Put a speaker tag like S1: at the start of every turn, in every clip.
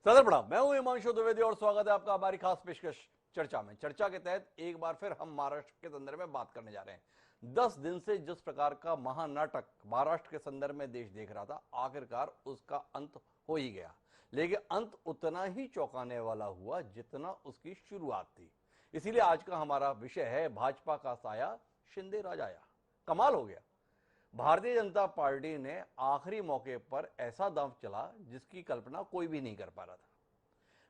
S1: सदर प्रणाम। मैं हूं हिमांशु द्विवेदी और स्वागत है आपका हमारी खास पेशकश चर्चा में। चर्चा के तहत एक बार फिर हम महाराष्ट्र के संदर्भ में बात करने जा रहे हैं। 10 दिन से जिस प्रकार का महानाटक महाराष्ट्र के संदर्भ में देश देख रहा था, आखिरकार उसका अंत हो ही गया, लेकिन अंत उतना ही चौंकाने वाला हुआ जितना उसकी शुरुआत थी। इसीलिए आज का हमारा विषय है भाजपा का साया शिंदे राज आया। कमाल हो गया, भारतीय जनता पार्टी ने आखिरी मौके पर ऐसा दांव चला जिसकी कल्पना कोई भी नहीं कर पा रहा था।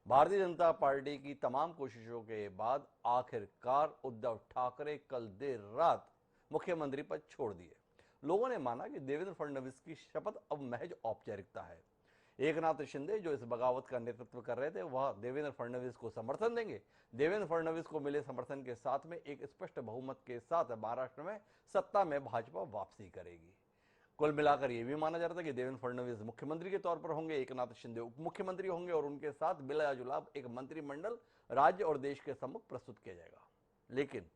S1: भारतीय जनता पार्टी की तमाम कोशिशों के बाद आखिरकार उद्धव ठाकरे कल देर रात मुख्यमंत्री पद छोड़ दिए। लोगों ने माना कि देवेंद्र फडणवीस की शपथ अब महज औपचारिकता है। एकनाथ शिंदे जो इस बगावत का नेतृत्व कर रहे थे, वह देवेंद्र फडणवीस को समर्थन देंगे। देवेंद्र फडणवीस को मिले समर्थन के साथ में एक स्पष्ट बहुमत के साथ महाराष्ट्र में सत्ता में भाजपा वापसी करेगी। कुल मिलाकर यह भी माना जा रहा था कि देवेंद्र फडणवीस मुख्यमंत्री के तौर पर होंगे, एकनाथ शिंदे उप मुख्यमंत्री होंगे और उनके साथ मिलाजुला एक मंत्रिमंडल राज्य और देश के सम्मुख प्रस्तुत किया जाएगा। लेकिन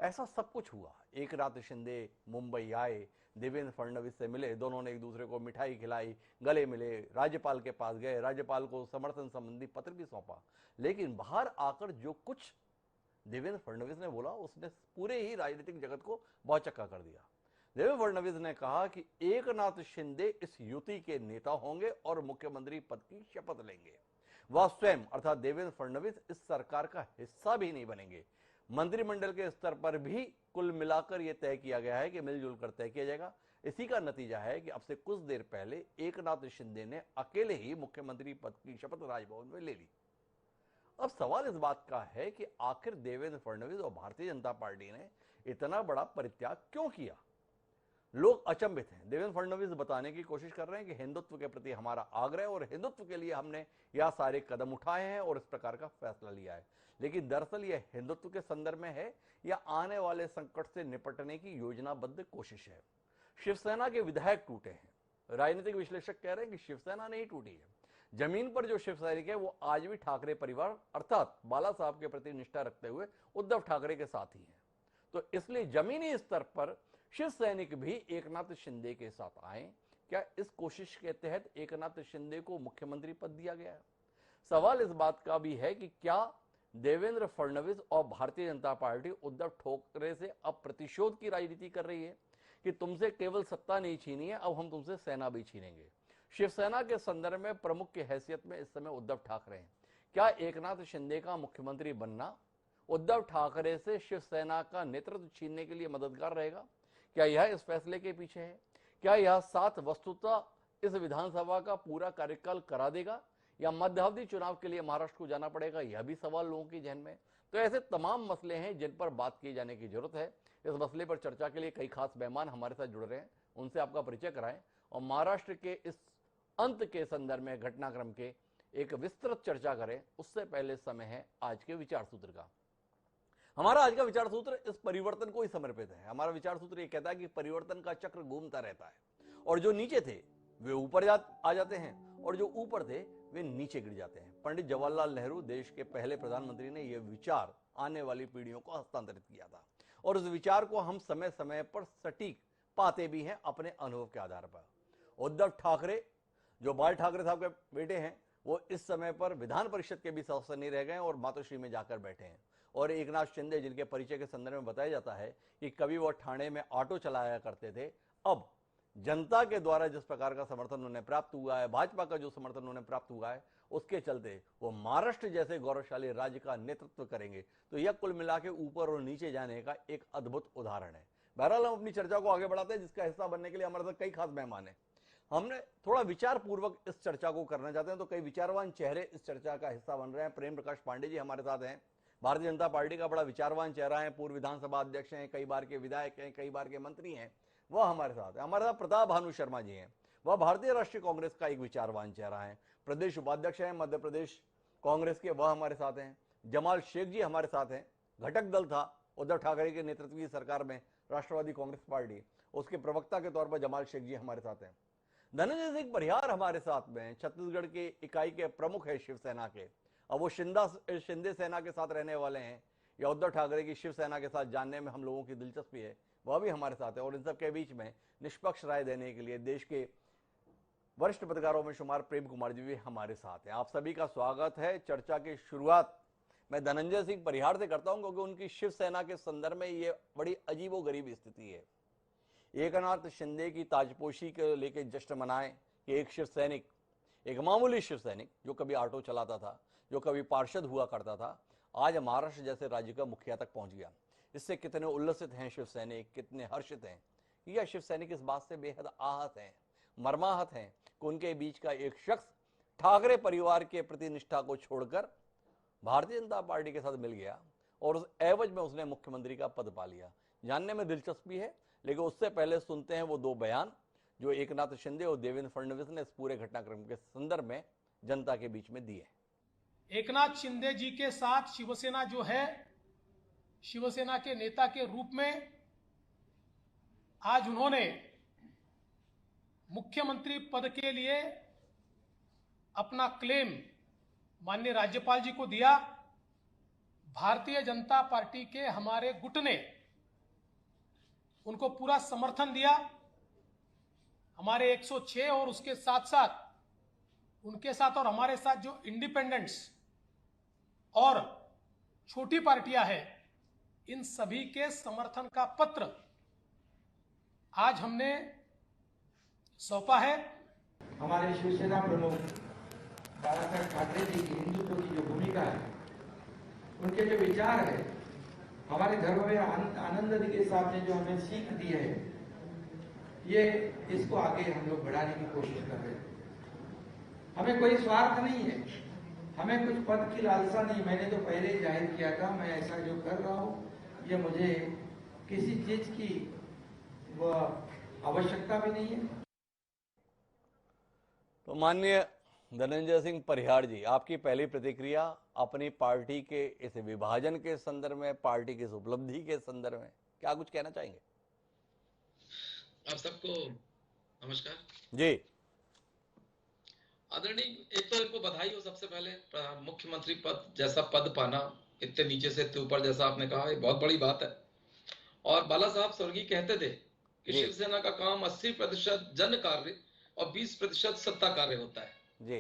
S1: ऐसा सब कुछ हुआ। एकनाथ शिंदे मुंबई आए, देवेंद्र फडणवीस से मिले, दोनों ने एक दूसरे को मिठाई खिलाई, गले मिले, राज्यपाल के पास गए, राज्यपाल को समर्थन संबंधी पत्र भी सौंपा। लेकिन बाहर आकर जो कुछ देवेंद्र फडणवीस ने बोला, उसने पूरे ही राजनीतिक जगत को भौचक्का कर दिया। देवेंद्र फडणवीस ने कहा कि एकनाथ शिंदे इस युति के नेता होंगे और मुख्यमंत्री पद की शपथ लेंगे। वह स्वयं अर्थात देवेंद्र फडणवीस इस सरकार का हिस्सा भी नहीं बनेंगे। मंत्रिमंडल के स्तर पर भी कुल मिलाकर यह तय किया गया है कि मिलजुल कर तय किया जाएगा। इसी का नतीजा है कि अब से कुछ देर पहले एकनाथ शिंदे ने अकेले ही मुख्यमंत्री पद की शपथ राजभवन में ले ली। अब सवाल इस बात का है कि आखिर देवेंद्र फडणवीस और भारतीय जनता पार्टी ने इतना बड़ा परित्याग क्यों किया। लोग अचंभित हैं। देवेंद्र फडणवीस बताने की कोशिश कर रहे हैं कि हिंदुत्व के प्रति हमारा आग्रह और हिंदुत्व के लिए हमने यह सारे कदम उठाए हैं और इस प्रकार का फैसला लिया है। लेकिन दरअसल यह हिंदुत्व के संदर्भ में है या आने वाले संकट से निपटने की योजनाबद्ध कोशिश है। शिवसेना के विधायक टूटे हैं। राजनीतिक विश्लेषक कह रहे हैं कि शिवसेना नहीं टूटी है। जमीन पर जो शिव सैनिक है वो आज भी ठाकरे परिवार अर्थात बाला साहब के प्रति निष्ठा रखते हुए उद्धव ठाकरे के साथ ही हैं। तो इसलिए जमीनी स्तर पर शिव सैनिक भी एकनाथ शिंदे के साथ आए। क्या इस कोशिश के तहत एकनाथ शिंदे को मुख्यमंत्री पद दिया गया है? सवाल इस बात का भी है कि क्या देवेंद्र फडणवीस और भारतीय जनता पार्टी उद्धव ठाकरे से अब प्रतिशोध की राजनीति कर रही है कि तुमसे केवल सत्ता नहीं छीनी है, अब हम तुमसे सेना भी छीनेंगे। शिवसेना के संदर्भ में प्रमुख की हैसियत में इस समय उद्धव ठाकरे हैं। क्या एकनाथ शिंदे का मुख्यमंत्री बनना उद्धव ठाकरे से शिवसेना का नेतृत्व छीनने के लिए मददगार रहेगा? क्या यह इस फैसले के पीछे है? क्या यह साथ वस्तुतः इस विधानसभा का पूरा कार्यकाल करा देगा या मध्यावधि चुनाव के लिए महाराष्ट्र को जाना पड़ेगा? यह भी सवाल लोगों की जहन में। तो ऐसे तमाम मसले हैं जिन पर बात किए जाने की जरूरत है। इस मसले पर चर्चा के लिए कई खास मेहमान हमारे साथ जुड़ रहे हैं, उनसे आपका परिचय कराएं और महाराष्ट्र के इस अंत के संदर्भ में घटनाक्रम के एक विस्तृत चर्चा करें। उससे पहले समय है आज के विचार सूत्र का। हमारा आज का विचार सूत्र इस परिवर्तन को ही समर्पित है। हमारा विचार सूत्र यह कहता है कि परिवर्तन का चक्र घूमता रहता है और जो नीचे थे वे ऊपर आ जाते हैं और जो ऊपर थे वे नीचे गिर जाते हैं। पंडित जवाहरलाल नेहरू देश के पहले प्रधानमंत्री ने यह विचार आने वाली पीढ़ियों को हस्तांतरित किया था और उस विचार को हम समय समय पर सटीक पाते भी हैं अपने अनुभव के आधार पर। उद्धव ठाकरे जो बाल ठाकरे साहब के बेटे हैं, वो इस समय पर विधान परिषद के भी सदस्य नहीं रह गए और मातोश्री में जाकर बैठे हैं। और एकनाथ शिंदे जिनके परिचय के संदर्भ में बताया जाता है कि कभी वो ठाणे में ऑटो चलाया करते थे, अब जनता के द्वारा जिस प्रकार का समर्थन उन्हें प्राप्त हुआ है, भाजपा का जो समर्थन उन्हें प्राप्त हुआ है, उसके चलते वो महाराष्ट्र जैसे गौरवशाली राज्य का नेतृत्व करेंगे। तो यह कुल मिला के ऊपर और नीचे जाने का एक अद्भुत उदाहरण है। बहरहाल हम अपनी चर्चा को आगे बढ़ाते हैं, जिसका हिस्सा बनने के लिए हमारे साथ कई खास मेहमान हैं। हमने थोड़ा विचार पूर्वक इस चर्चा को करना चाहते हैं, तो कई विचारवान चेहरे इस चर्चा का हिस्सा बन रहे हैं। प्रेम प्रकाश पांडे जी हमारे साथ हैं, भारतीय जनता पार्टी का बड़ा विचारवान चेहरा है, पूर्व विधानसभा अध्यक्ष हैं, कई बार के विधायक हैं, कई बार के मंत्री हैं, वह हमारे साथ है। हमारे साथ प्रताप भानु शर्मा जी हैं, वह भारतीय राष्ट्रीय कांग्रेस का एक विचारवान चेहरा है, प्रदेश उपाध्यक्ष हैं मध्य प्रदेश कांग्रेस के, वह हमारे साथ हैं। जमाल शेख जी हमारे साथ हैं, घटक दल था उद्धव ठाकरे के नेतृत्व की सरकार में राष्ट्रवादी कांग्रेस पार्टी, उसके प्रवक्ता के तौर पर जमाल शेख जी हमारे साथ हैं। धनंजय सिंह परिहार हमारे साथ में छत्तीसगढ़ के इकाई के प्रमुख है शिवसेना के। अब वो शिंदे सेना के साथ रहने वाले हैं या उद्धव ठाकरे की शिवसेना के साथ जानने में हम लोगों की दिलचस्पी है, वह भी हमारे साथ है। और इन सब के बीच में निष्पक्ष राय देने के लिए देश के वरिष्ठ पत्रकारों में शुमार प्रेम कुमार जी भी हमारे साथ हैं। आप सभी का स्वागत है। चर्चा की शुरुआत मैं धनंजय सिंह परिहार से करता हूं, क्योंकि उनकी शिवसेना के संदर्भ में ये बड़ी अजीबोगरीब स्थिति है। एकनाथ शिंदे की ताजपोशी के लेके जश्न मनाएं कि एक शिव सैनिक, एक मामूली शिव सैनिक जो कभी ऑटो चलाता था, जो कभी पार्षद हुआ करता था, आज महाराष्ट्र जैसे राज्य का मुखिया तक पहुंच गया। इससे कितने उल्लसित हैं शिव सैनिक, कितने हर्षित हैं। यह शिव सैनिक इस बात से बेहद आहत हैं, मर्माहत हैं कि उनके बीच का एक शख्स ठाकरे परिवार के प्रति निष्ठा को छोड़कर भारतीय जनता पार्टी के साथ मिल गया और उस एवज में उसने मुख्यमंत्री का पद पा लिया। जानने में दिलचस्पी है, लेकिन उससे पहले सुनते हैं वो दो बयान जो एकनाथ शिंदे और देवेंद्र फडणवीस ने इस पूरे घटनाक्रम के संदर्भ में जनता के बीच में दिए।
S2: एकनाथ शिंदे जी के साथ शिवसेना जो है, शिवसेना के नेता के रूप में आज उन्होंने मुख्यमंत्री पद के लिए अपना क्लेम माननीय राज्यपाल जी को दिया। भारतीय जनता पार्टी के हमारे गुट ने उनको पूरा समर्थन दिया। हमारे 106 और उसके साथ साथ उनके साथ और हमारे साथ जो इंडिपेंडेंट्स और छोटी पार्टियां हैं, इन सभी के समर्थन का पत्र आज हमने सौंपा है।
S3: हमारे शिवसेना प्रमुख बाला साहब ठाकरे जी की हिंदुत्व की जो भूमिका है, उनके जो विचार है, हमारे धर्म में आनंद के साथ में जो हमें सीख दी है, ये इसको आगे हम लोग बढ़ाने की कोशिश कर रहे हैं। हमें कोई स्वार्थ नहीं है, हमें कुछ पद की लालसा नहीं। मैंने तो पहले ही जाहिर किया था, मैं ऐसा जो कर रहा हूँ ये मुझे किसी चीज की आवश्यकता भी नहीं है।
S1: तो माननीय धनंजय सिंह परिहार जी, आपकी पहली प्रतिक्रिया अपनी पार्टी के इस विभाजन के संदर्भ में, पार्टी की इस उपलब्धि के संदर्भ में क्या कुछ कहना चाहेंगे?
S4: आप सबको नमस्कार
S1: जी।
S4: आदरणीय, एक तो इनको बधाई हो सबसे पहले, मुख्यमंत्री पद जैसा पद पाना, इतने नीचे से इतने ऊपर, जैसा आपने कहा, ये बहुत बड़ी बात है। और बाला साहब स्वर्गीय कहते थे कि शिवसेना का काम 80% जन कार्य और 20% सत्ता कार्य होता है
S1: जी।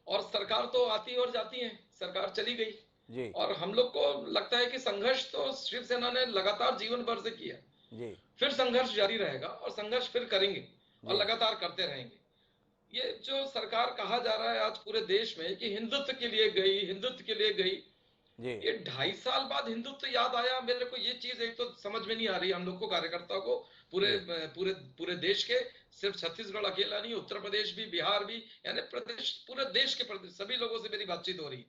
S4: और सरकार तो आती और जाती है, सरकार चली गई
S1: जी।
S4: और हम लोग को लगता है कि संघर्ष तो शिवसेना ने लगातार जीवन भर से किया
S1: जी।
S4: फिर संघर्ष जारी रहेगा और संघर्ष फिर करेंगे और लगातार करते रहेंगे। ये जो सरकार कहा जा रहा है आज पूरे देश में कि हिंदुत्व के लिए गई, हिंदुत्व के लिए गई, ये 2.5 साल बाद हिंदुत्व याद आया। मेरे को ये चीज एक तो समझ में नहीं आ रही हम लोग को, कार्यकर्ताओं को, पूरे देश के, सिर्फ छत्तीसगढ़ अकेला नहीं, उत्तर प्रदेश भी, बिहार भी, यानी प्रदेश, पूरे देश के सभी लोगों से मेरी बातचीत हो रही।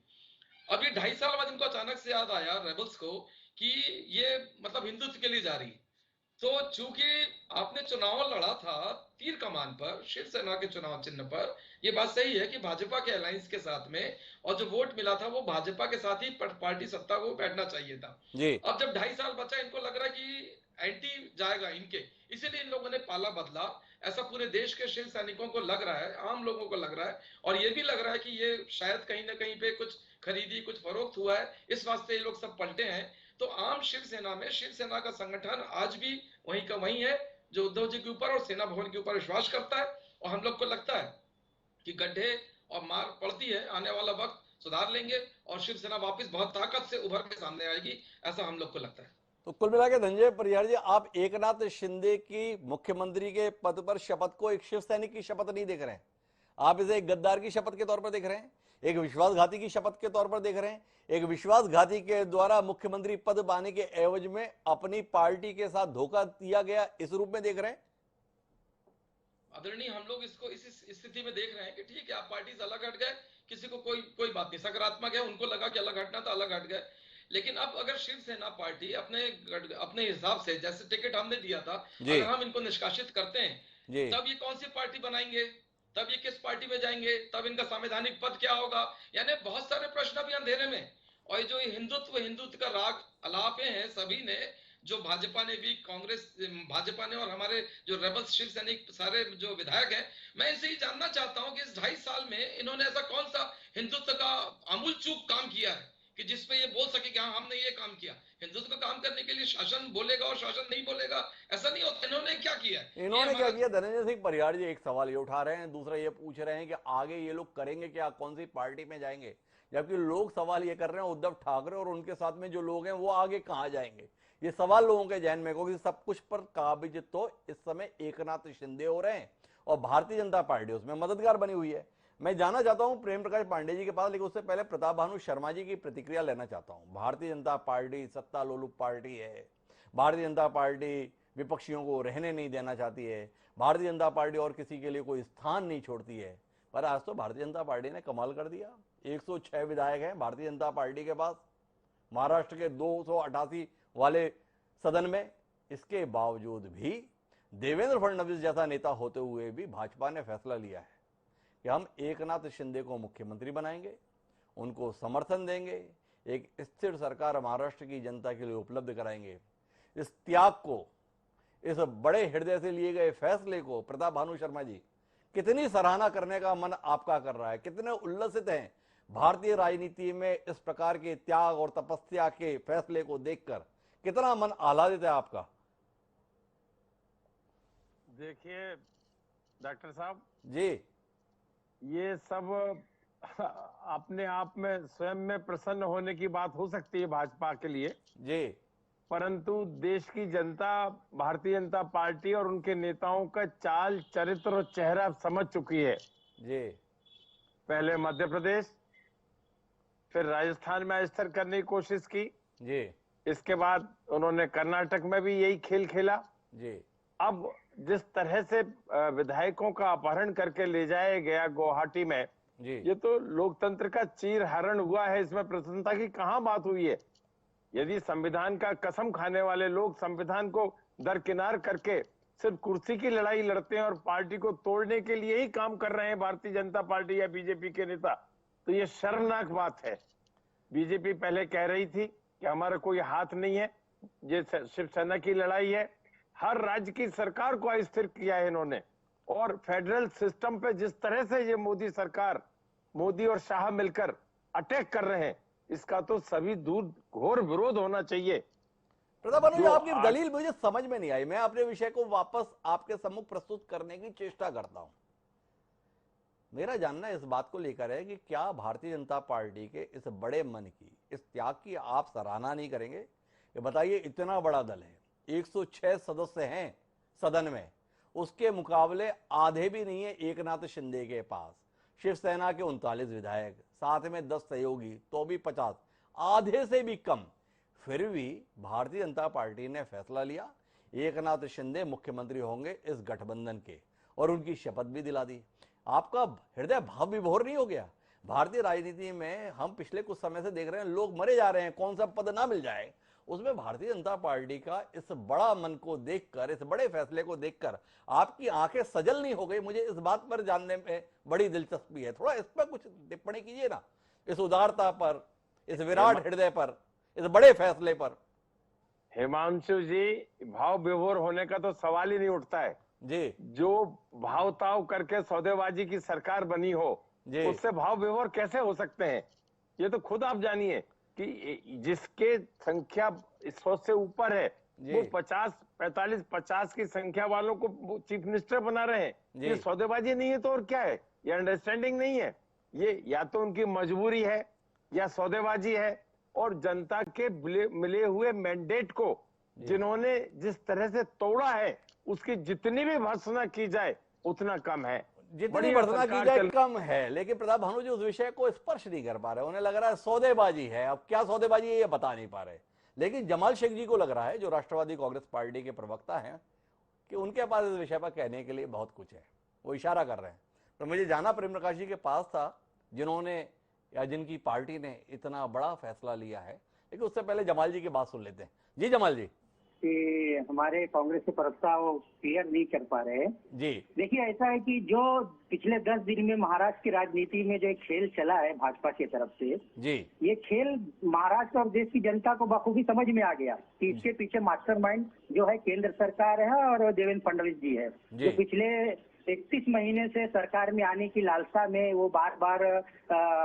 S4: अब ये 2.5 साल बाद इनको अचानक से याद आया रेबल्स को कि ये मतलब हिंदुत्व के लिए जा रही। तो चूंकि आपने चुनाव लड़ा था तीर कमान पर, शिवसेना के चुनाव चिन्ह पर, ये बात सही है कि भाजपा के अलायंस के साथ में, और जो वोट मिला था वो भाजपा के साथ ही पार्टी सत्ता को बैठना चाहिए था जी। अब जब 2.5 साल बचा, इनको लग रहा है कि एंटी जाएगा इनके, इसीलिए इन लोगों ने पाला बदला। ऐसा पूरे देश के शिव सैनिकों को लग रहा है, आम लोगों को लग रहा है, और ये भी लग रहा है कि ये शायद कहीं ना कहीं पे कुछ खरीदी, कुछ फरोख्त हुआ है, इस वास्ते ये लोग सब पलटे हैं। तो आम शिवसेना में शिवसेना का संगठन आज भी वहीं का वहीं है, जो उद्धव जी के ऊपर और सेना भवन के ऊपर विश्वास करता है। और हम लोग को लगता है कि गड्ढे और मार पड़ती है, आने वाला वक्त सुधार लेंगे और शिवसेना वापस बहुत ताकत से उभर के सामने आएगी, ऐसा हम लोग को लगता है।
S1: तो कुल मिला के धनंजय परिहार जी, आप एकनाथ शिंदे की मुख्यमंत्री के पद पर शपथ को एक शिव सैनिक की शपथ नहीं देख रहे हैं, आप इसे एक गद्दार की शपथ के तौर पर देख रहे हैं, एक विश्वासघाती की शपथ के तौर पर देख रहे हैं, एक विश्वासघाती के द्वारा मुख्यमंत्री पद पाने के एवज में अपनी पार्टी के साथ धोखा दिया गया, इस रूप में देख रहे हैं?
S4: आदरणीय, हम लोग इसको इस स्थिति में देख रहे हैं कि ठीक है, आप पार्टी से अलग हट गए, किसी को कोई बात नहीं, सकारात्मक है, उनको लगा कि अलग हटना था, अलग हट गए। लेकिन अब अगर शिवसेना पार्टी अपने हिसाब से, जैसे टिकट हमने दिया था, अगर हम इनको निष्कासित करते हैं, तब ये कौन सी पार्टी बनाएंगे, तब ये किस पार्टी में जाएंगे, तब इनका संवैधानिक पद क्या होगा, यानी बहुत सारे प्रश्न अभी अंधेरे में। और जो हिंदुत्व का राग अलापे हैं सभी ने, जो भाजपा ने भी, कांग्रेस, भाजपा ने, और हमारे जो रेबल्स शिव सैनिक सारे जो विधायक हैं, मैं इसे ही जानना चाहता हूं कि इस 2.5 साल में इन्होंने ऐसा कौन सा हिंदुत्व का आमूल चूक काम किया है कि जिसपे ये बोल सके कि हाँ हमने ये काम किया। हिंदुत्व का काम करने के लिए शासन बोलेगा और शासन नहीं बोलेगा, ऐसा नहीं होता। इन्होंने क्या किया है?
S1: इन्होंने क्या किया? धनंजय सिंह परिहार जी एक सवाल ये उठा रहे हैं, दूसरा ये पूछ रहे हैं कि आगे ये लोग करेंगे क्या, कौन सी पार्टी में जाएंगे, जबकि लोग सवाल ये कर रहे हैं उद्धव ठाकरे और उनके साथ में जो लोग हैं वो आगे कहां जाएंगे। ये सवाल लोगों के जहन में, क्योंकि सब कुछ पर काबिज तो इस समय एकनाथ शिंदे हो रहे हैं और भारतीय जनता पार्टी उसमें मददगार बनी हुई है। मैं जाना चाहता हूं प्रेम प्रकाश पांडे जी के पास, लेकिन उससे पहले प्रताप भानु शर्मा जी की प्रतिक्रिया लेना चाहता हूं। भारतीय जनता पार्टी सत्ता लोलुप पार्टी है, भारतीय जनता पार्टी विपक्षियों को रहने नहीं देना चाहती है, भारतीय जनता पार्टी और किसी के लिए कोई स्थान नहीं छोड़ती है। पर आज तो भारतीय जनता पार्टी ने कमाल कर दिया, 106 विधायक हैं भारतीय जनता पार्टी के पास, महाराष्ट्र के 288 वाले सदन में। इसके बावजूद भी देवेंद्र फडणवीस जैसा नेता होते हुए भी भाजपा ने फैसला लिया है कि हम एकनाथ शिंदे को मुख्यमंत्री बनाएंगे, उनको समर्थन देंगे, एक स्थिर सरकार महाराष्ट्र की जनता के लिए उपलब्ध कराएंगे। इस त्याग को, इस बड़े हृदय से लिए गए फैसले को प्रताप भानु शर्मा जी कितनी सराहना करने का मन आपका कर रहा है? कितने उल्लसित हैं भारतीय राजनीति में इस प्रकार के त्याग और तपस्या के फैसले को देखकर? कितना मन आह्लादित है आपका?
S5: देखिए डॉक्टर साहब
S1: जी,
S5: ये सब अपने आप में स्वयं में प्रसन्न होने की बात हो सकती है भाजपा के लिए
S1: जी,
S5: परंतु देश की जनता भारतीय जनता पार्टी और उनके नेताओं का चाल चरित्र और चेहरा समझ चुकी है
S1: जी,
S5: पहले मध्य प्रदेश, फिर राजस्थान में अस्थिर करने की कोशिश की
S1: जी,
S5: इसके बाद उन्होंने कर्नाटक में भी यही खेल खेला
S1: जी,
S5: अब जिस तरह से विधायकों का अपहरण करके ले जाया गया गुवाहाटी में
S1: जी,
S5: ये तो लोकतंत्र का चीरहरण हुआ है इसमें प्रसन्नता की कहां बात हुई है यदि संविधान का कसम खाने वाले लोग संविधान को दरकिनार करके सिर्फ कुर्सी की लड़ाई लड़ते हैं और पार्टी को तोड़ने के लिए ही काम कर रहे हैं भारतीय जनता पार्टी या बीजेपी के नेता तो ये शर्मनाक बात है। बीजेपी पहले कह रही थी कि हमारा कोई हाथ नहीं है, ये शिवसेना की लड़ाई है। हर राज्य की सरकार को अस्थिर किया है इन्होंने और फेडरल सिस्टम पे जिस तरह से ये मोदी सरकार, मोदी और शाह मिलकर अटैक कर रहे हैं इसका तो सभी दूर घोर विरोध होना चाहिए।
S1: प्रताप भानु जी, आपकी दलील मुझे समझ में नहीं आई। मैं अपने विषय को वापस आपके सम्मुख प्रस्तुत करने की चेष्टा करता हूं। मेरा जानना इस बात को लेकर है कि क्या भारतीय जनता पार्टी के इस बड़े मन की, इस त्याग की आप सराहना नहीं करेंगे? ये बताइए, इतना बड़ा दल है, 106 सदस्य हैं सदन में, उसके मुकाबले आधे भी नहीं है एकनाथ शिंदे के पास। शिवसेना के 39 विधायक, साथ में 10 सहयोगी, तो भी 50, आधे से भी कम। फिर भी भारतीय जनता पार्टी ने फैसला लिया एकनाथ शिंदे मुख्यमंत्री होंगे इस गठबंधन के, और उनकी शपथ भी दिला दी। आपका हृदय भाव विभोर नहीं हो गया? भारतीय राजनीति में हम पिछले कुछ समय से देख रहे हैं, लोग मरे जा रहे हैं, कौन सा पद ना मिल जाए। उसमें भारतीय जनता पार्टी का इस बड़ा मन को देखकर, इस बड़े फैसले को देखकर आपकी आंखें सजल नहीं हो गई? मुझे इस बात पर जानने में बड़ी दिलचस्पी है। थोड़ा इस पर कुछ टिप्पणी कीजिए ना, इस उदारता पर, इस विराट हृदय पर, इस बड़े फैसले पर।
S5: हिमांशु जी, भाव विभोर होने का तो सवाल ही नहीं उठता है
S1: जी,
S5: जो भावताव करके सौदेबाजी की सरकार बनी हो उससे भाव विभोर कैसे हो सकते हैं? ये तो खुद आप जानिए कि जिसके संख्या 100 से ऊपर है वो 50 की संख्या वालों को चीफ मिनिस्टर बना रहे हैं। ये सौदेबाजी नहीं है तो और क्या है? ये अंडरस्टैंडिंग नहीं है, ये या तो उनकी मजबूरी है या सौदेबाजी है। और जनता के मिले हुए मैंडेट को जिन्होंने जिस तरह से तोड़ा है उसकी जितनी भी भर्त्सना की जाए उतना कम है,
S1: जितनी भर्त्सना की जाए कम है। लेकिन प्रताप भानु जी उस विषय को स्पर्श नहीं कर पा रहे, उन्हें लग रहा है सौदेबाजी है। अब क्या सौदेबाजी है ये बता नहीं पा रहे। लेकिन जमाल शेख जी को लग रहा है, जो राष्ट्रवादी कांग्रेस पार्टी के प्रवक्ता हैं, कि उनके पास इस विषय पर कहने के लिए बहुत कुछ है, वो इशारा कर रहे हैं। तो मुझे जाना प्रेम प्रकाश जी के पास था, जिन्होंने या जिनकी पार्टी ने इतना बड़ा फैसला लिया है। लेकिन उससे पहले जमाल जी की बात सुन लेते हैं। जी जमाल जी।
S6: कि हमारे कांग्रेस के प्रवक्ता वो क्लियर नहीं कर पा रहे हैं।
S1: जी
S6: देखिए, ऐसा है कि जो पिछले 10 दिन में महाराष्ट्र की राजनीति में जो एक खेल चला है भाजपा की तरफ से,
S1: जी,
S6: ये खेल महाराष्ट्र और देश की जनता को बखूबी समझ में आ गया कि इसके पीछे मास्टरमाइंड जो है केंद्र सरकार है और देवेंद्र फडणवीस जी है, जो पिछले 31 महीने से सरकार में आने की लालसा में वो बार बार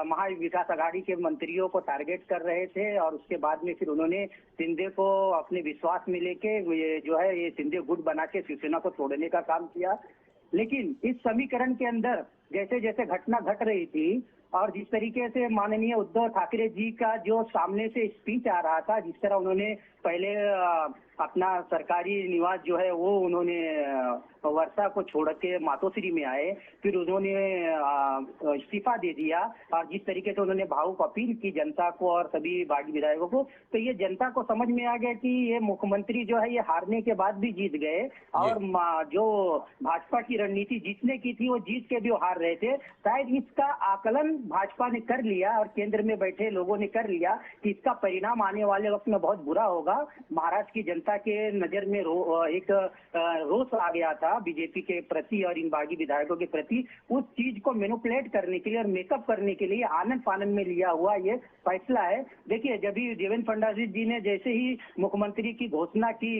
S6: महा विकास आघाड़ी के मंत्रियों को टारगेट कर रहे थे और उसके बाद में फिर उन्होंने शिंदे को अपने विश्वास में लेके ये जो है ये शिंदे गुट बना के शिवसेना को तोड़ने का काम किया। लेकिन इस समीकरण के अंदर जैसे जैसे घटना घट रही थी और जिस तरीके से माननीय उद्धव ठाकरे जी का जो सामने से स्पीच आ रहा था, जिस तरह उन्होंने पहले अपना सरकारी निवास जो है वो उन्होंने वर्षा को छोड़ के मातोश्री में आए, फिर उन्होंने इस्तीफा दे दिया और जिस तरीके से उन्होंने भावुक अपील की जनता को और सभी बागी विधायकों को, तो ये जनता को समझ में आ गया कि ये मुख्यमंत्री जो है ये हारने के बाद भी जीत गए और जो भाजपा की रणनीति जीतने की थी वो जीत के भी हार रहे थे। शायद इसका आकलन भाजपा ने कर लिया और केंद्र में बैठे लोगों ने कर लिया कि इसका परिणाम आने वाले वक्त में बहुत बुरा होगा। महाराष्ट्र की जनता के नजर में एक रोष आ गया था बीजेपी के प्रति और इन बागी विधायकों के प्रति। उस चीज को मैनिपुलेट करने के लिए और मेकअप करने के लिए आनंद फानंद में लिया हुआ ये फैसला है। देखिए, जब भी देवेंद्र फडणवीस जी ने जैसे ही मुख्यमंत्री की घोषणा की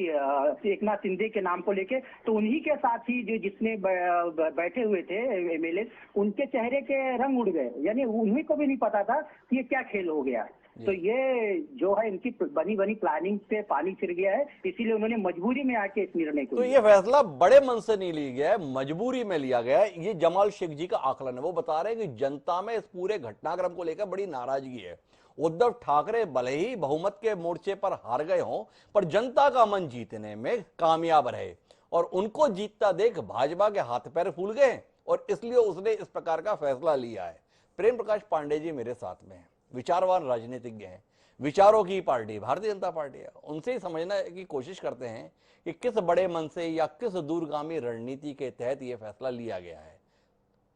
S6: एकनाथ शिंदे के नाम को लेके, तो उन्हीं के साथ ही जो जिसने बैठे हुए थे एमएलए, उनके चेहरे के रंग उड़ गए, यानी उन्हीं को भी नहीं पता था कि ये क्या खेल हो गया। तो ये जो है इनकी बनी बनी प्लानिंग पे पानी फिर गया है, इसीलिए उन्होंने मजबूरी में आके इस निर्णय को
S1: तो ये फैसला बड़े मन से नहीं लिया गया है, मजबूरी में लिया गया है। ये जमाल शेख जी का आकलन है। वो बता रहे हैं कि जनता में इस पूरे घटनाक्रम को लेकर बड़ी नाराजगी है। उद्धव ठाकरे भले ही बहुमत के मोर्चे पर हार गए हों, पर जनता का मन जीतने में कामयाब रहे और उनको जीतता देख भाजपा के हाथ पैर फूल गए और इसलिए उसने इस प्रकार का फैसला लिया है। प्रेम प्रकाश पांडे जी मेरे साथ में हैं, विचारवान राजनीतिज्ञ हैं, विचारों की पार्टी भारतीय जनता पार्टी है। उनसे ही समझने की कोशिश करते हैं कि किस बड़े मन से या किस दूरगामी रणनीति के तहत यह फैसला लिया गया है।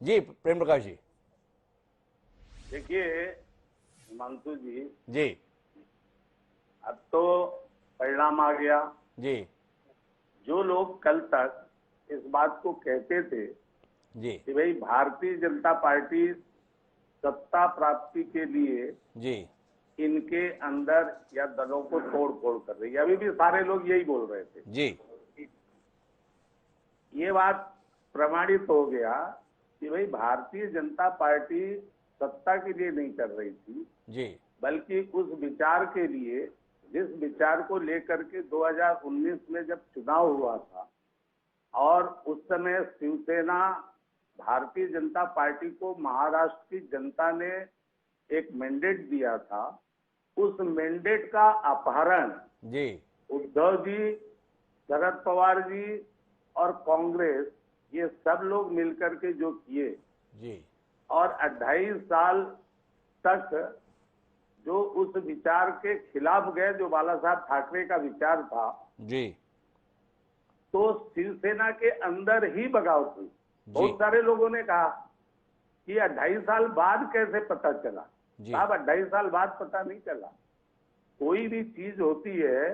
S1: जी प्रेम प्रकाश जी।
S7: देखिए हिमांशु
S1: जी,
S7: अब तो परिणाम आ गया
S1: जी,
S7: जो लोग कल तक इस बात को कहते थे
S1: जी,
S7: कि भाई भारतीय जनता पार्टी सत्ता प्राप्ति के लिए
S1: जी,
S7: इनके अंदर या दलों को तोड़ फोड़ कर रही है, अभी भी सारे लोग यही बोल रहे थे।
S1: जी,
S7: ये बात प्रमाणित हो गया कि भाई भारतीय जनता पार्टी सत्ता के लिए नहीं कर रही थी,
S1: जी,
S7: बल्कि उस विचार के लिए जिस विचार को लेकर के 2019 में जब चुनाव हुआ था और उस समय शिवसेना भारतीय जनता पार्टी को महाराष्ट्र की जनता ने एक मैंडेट दिया था, उस मैंडेट का अपहरण
S1: जी,
S7: उद्धव जी, शरद पवार जी और कांग्रेस ये सब लोग मिलकर के जो किए
S1: जी,
S7: और 2.5 साल तक जो उस विचार के खिलाफ गए, जो बाला साहब ठाकरे का विचार था,
S1: जी,
S7: तो शिवसेना के अंदर ही बगावत हुई। बहुत सारे लोगों ने कहा कि 2.5 साल बाद कैसे पता चला। साहब 2.5 साल बाद पता नहीं चला। कोई भी चीज होती है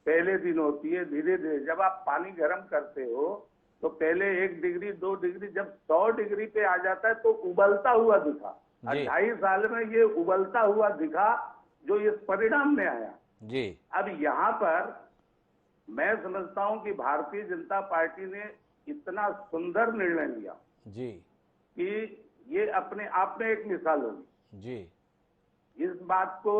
S7: पहले दिन होती है, धीरे धीरे जब आप पानी गर्म करते हो तो पहले 1 डिग्री 2 डिग्री, जब 100 डिग्री पे आ जाता है तो उबलता हुआ दिखा। 2.5 साल में ये उबलता हुआ दिखा जो इस परिणाम में आया।
S1: जी।
S7: अब यहाँ पर मैं समझता हूं कि भारतीय जनता पार्टी ने इतना सुंदर निर्णय लिया
S1: जी
S7: कि ये अपने आप में एक मिसाल होगी।
S1: जी।
S7: इस बात को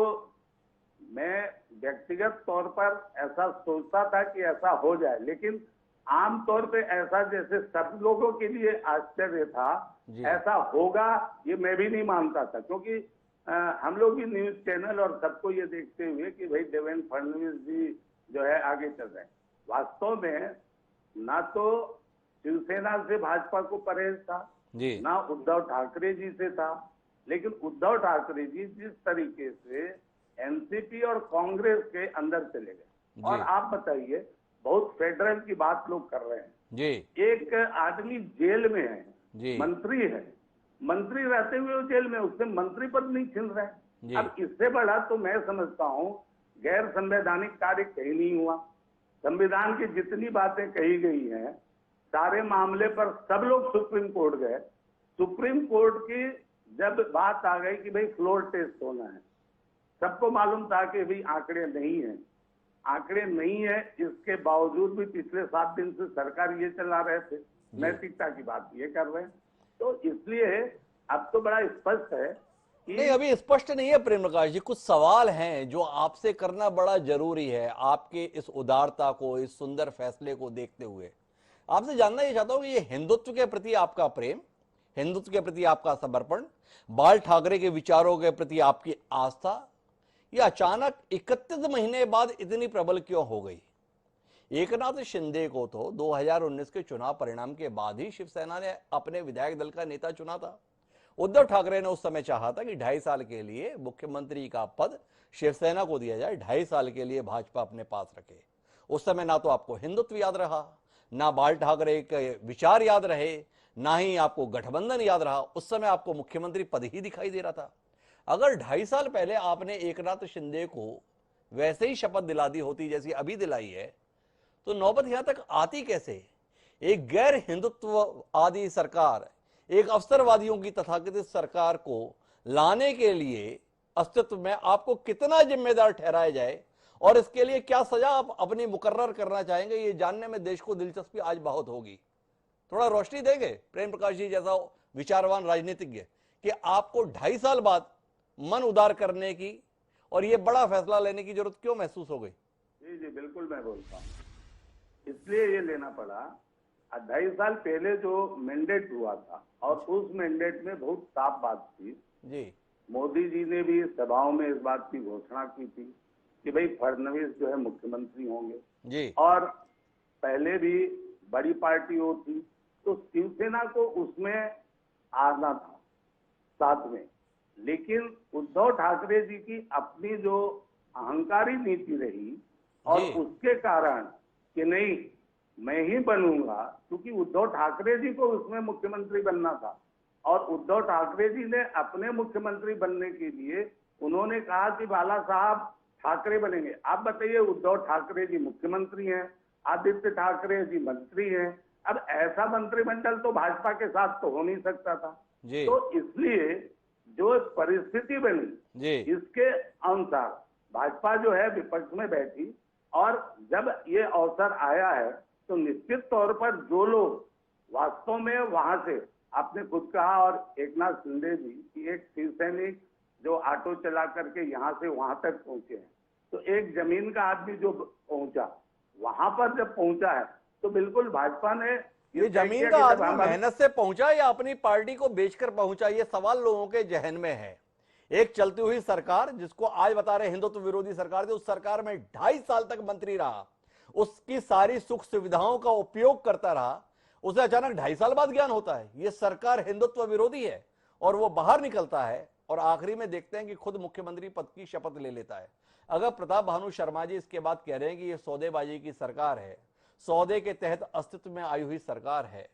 S7: मैं व्यक्तिगत तौर पर ऐसा सोचता था कि ऐसा हो जाए, लेकिन आम तौर पे ऐसा जैसे सब लोगों के लिए आश्चर्य था, ऐसा होगा ये मैं भी नहीं मानता था, क्योंकि हम लोग भी न्यूज चैनल और सबको ये देखते हुए कि भाई देवेंद्र फडणवीस जी जो है आगे चल रहे हैं। वास्तव में ना तो शिवसेना से भाजपा को परहेज था, ना उद्धव ठाकरे जी से था, लेकिन उद्धव ठाकरे जी जिस तरीके से एनसीपी और कांग्रेस के अंदर चले गए। और आप बताइए, बहुत फेडरल की बात लोग कर रहे हैं जी। एक आदमी जेल में है जी, मंत्री है, मंत्री रहते हुए वो जेल में, उससे मंत्री पद नहीं छीन रहे। अब इससे बड़ा तो मैं समझता हूँ गैर संवैधानिक कार्य कहीं नहीं हुआ। संविधान की जितनी बातें कही गई हैं सारे मामले पर सब लोग सुप्रीम कोर्ट गए। सुप्रीम कोर्ट की जब बात आ गई कि भाई फ्लोर टेस्ट होना है, सबको मालूम था कि भाई आंकड़े नहीं है, आंकड़े नहीं है, इसके बावजूद भी पिछले 7 दिन से सरकार ये चला रहे थे नैतिकता की बात ये कर रहे हैं। तो इसलिए अब तो बड़ा स्पष्ट है कि
S1: नहीं, अभी स्पष्ट नहीं है प्रेम प्रकाश जी, कुछ सवाल हैं जो आपसे करना बड़ा जरूरी है। आपके इस उदारता को, इस सुंदर फैसले को देखते हुए आपसे जानना ये चाहता हूं कि ये हिंदुत्व के प्रति आपका प्रेम, हिंदुत्व के प्रति आपका समर्पण, बाल ठाकरे के विचारों के प्रति आपकी आस्था, ये अचानक 31 महीने बाद इतनी प्रबल क्यों हो गई? एकनाथ शिंदे को तो 2019 के चुनाव परिणाम के बाद ही शिवसेना ने अपने विधायक दल का नेता चुना था। उद्धव ठाकरे ने उस समय चाहा था कि 2.5 साल के लिए मुख्यमंत्री का पद शिवसेना को दिया जाए, 2.5 साल के लिए भाजपा अपने पास रखे। उस समय ना तो आपको हिंदुत्व याद रहा, ना बाल ठाकरे के विचार याद रहे, ना ही आपको गठबंधन याद रहा। उस समय आपको मुख्यमंत्री पद ही दिखाई दे रहा था। अगर 2.5 साल पहले आपने एकनाथ शिंदे को वैसे ही शपथ दिला दी होती जैसी अभी दिलाई है, तो नौबत यहां तक आती कैसे? एक गैर हिंदुत्व आदि सरकार, एक अवसरवादियों की तथाकथित सरकार को लाने के लिए अस्तित्व में आपको कितना जिम्मेदार ठहराया जाए और इसके लिए क्या सजा आप अपनी मुकर्रर करना चाहेंगे, ये जानने में देश को दिलचस्पी आज बहुत होगी। थोड़ा रोशनी देंगे प्रेम प्रकाश जी जैसा विचारवान राजनीतिज्ञ कि आपको 2.5 साल बाद मन उदार करने की और ये बड़ा फैसला लेने की जरूरत क्यों महसूस हो गई?
S7: जी जी बिल्कुल मैं बोलता हूँ, इसलिए ये लेना पड़ा। 2.5 साल पहले जो मैंडेट हुआ था और उस मैंडेट में बहुत साफ बात थी
S1: जी,
S7: मोदी जी ने भी सभाओं में इस बात की घोषणा की थी कि भाई फडणवीस जो है मुख्यमंत्री होंगे
S1: जी,
S7: और पहले भी बड़ी पार्टी होती तो शिवसेना को उसमें आना था साथ में। लेकिन उद्धव ठाकरे जी की अपनी जो अहंकारी नीति रही और
S1: जी।
S7: उसके कारण कि नहीं मैं ही बनूंगा, क्योंकि उद्धव ठाकरे जी को उसमें मुख्यमंत्री बनना था और उद्धव ठाकरे जी ने अपने मुख्यमंत्री बनने के लिए उन्होंने कहा कि बाला साहब ठाकरे बनेंगे। आप बताइए, उद्धव ठाकरे जी मुख्यमंत्री हैं, आदित्य ठाकरे जी मंत्री हैं। अब ऐसा मंत्रिमंडल तो भाजपा के साथ तो हो नहीं सकता था
S1: जी।
S7: तो इसलिए जो परिस्थिति बनी
S1: जी।
S7: इसके अनुसार भाजपा जो है विपक्ष में बैठी और जब ये अवसर आया है तो निश्चित तौर पर जो लोग वास्तव में वहां से, आपने खुद कहा और एकनाथ शिंदे जी की एक शिव सैनिक जो ऑटो चला करके यहाँ से वहां तक पहुंचे हैं, तो एक जमीन का आदमी जो पहुंचा वहां पर जब पहुंचा है तो बिल्कुल भाजपा ने
S1: ये जमीन का आदमी मेहनत से पहुंचा या अपनी पार्टी को बेचकर पहुंचा, ये सवाल लोगों के जहन में है। एक चलती हुई सरकार जिसको आज बता रहे हिंदुत्व विरोधी सरकार थी, उस सरकार में 2.5 साल तक मंत्री रहा, उसकी सारी सुख सुविधाओं का उपयोग करता रहा, उसे अचानक 2.5 साल बाद ज्ञान होता है ये सरकार हिंदुत्व विरोधी है और वो बाहर निकलता है और आखिरी में देखते हैं कि खुद मुख्यमंत्री पद की शपथ ले लेता है। अगर प्रताप भानु शर्मा जी इसके बाद कह रहे हैं कि ये सौदेबाजी की सरकार है, सौदे के तहत अस्तित्व में आई हुई सरकार है,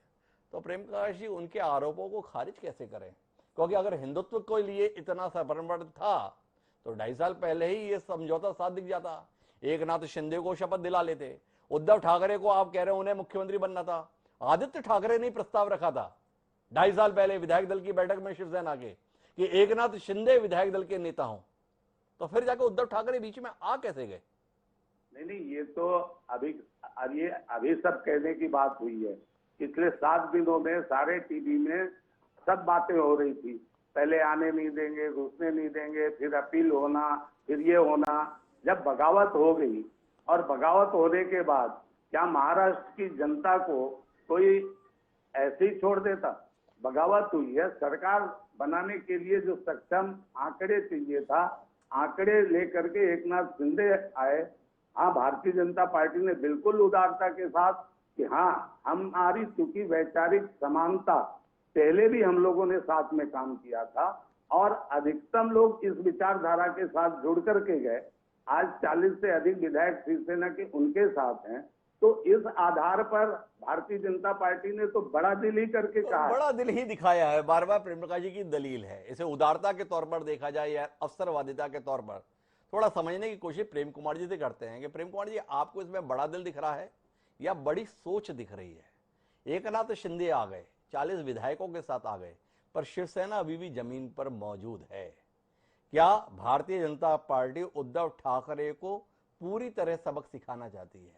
S1: तो प्रेम प्रकाश जी उनके आरोपों को खारिज कैसे करें? क्योंकि अगर हिंदुत्व के लिए इतना समर्पण था तो 2.5 साल पहले ही ये समझौता साथ दिख जाता। एकनाथ शिंदे को शपथ दिला लेते, उद्धव ठाकरे को आप कह रहे हैं उन्हें मुख्यमंत्री बनना था, आदित्य ठाकरे ने प्रस्ताव रखा था 2.5 साल पहले विधायक दल की बैठक में शिवसेना के कि एकनाथ शिंदे विधायक दल के नेता हों, तो फिर जाकर उद्धव ठाकरे बीच में आ कैसे गए?
S7: नहीं, ये तो अभी सब कहने की बात हुई है। पिछले 7 दिनों में सारे टीवी में सब बातें हो रही थी, पहले आने नहीं देंगे, घुसने नहीं देंगे, फिर अपील होना, फिर ये होना। जब बगावत हो गई और बगावत होने के बाद क्या महाराष्ट्र की जनता को कोई ऐसे ही छोड़ देता? बगावत हुई है, सरकार बनाने के लिए जो सक्षम आंकड़े चाहिए था, आंकड़े लेकर के एकनाथ शिंदे आए। हाँ, भारतीय जनता पार्टी ने बिल्कुल उदारता के साथ कि हाँ हमारी चूंकि वैचारिक समानता, पहले भी हम लोगों ने साथ में काम किया था और अधिकतम लोग इस विचारधारा के साथ जुड़ करके गए। आज 40 से अधिक विधायक शिवसेना के उनके साथ हैं, तो इस आधार पर भारतीय जनता पार्टी ने तो बड़ा दिल ही करके कहा,
S1: बड़ा दिल ही दिखाया है। बार बार प्रेम प्रकाश जी की दलील है, इसे उदारता के तौर पर देखा जाए या अवसरवादिता के तौर पर थोड़ा समझने की कोशिश प्रेम कुमार जी से करते हैं कि प्रेम कुमार जी आपको इसमें बड़ा दिल दिख रहा है या बड़ी सोच दिख रही है? एकनाथ शिंदे आ गए, 40 विधायकों के साथ आ गए, पर शिवसेना अभी भी जमीन पर मौजूद है। क्या भारतीय जनता पार्टी उद्धव ठाकरे को पूरी तरह सबक सिखाना चाहती है?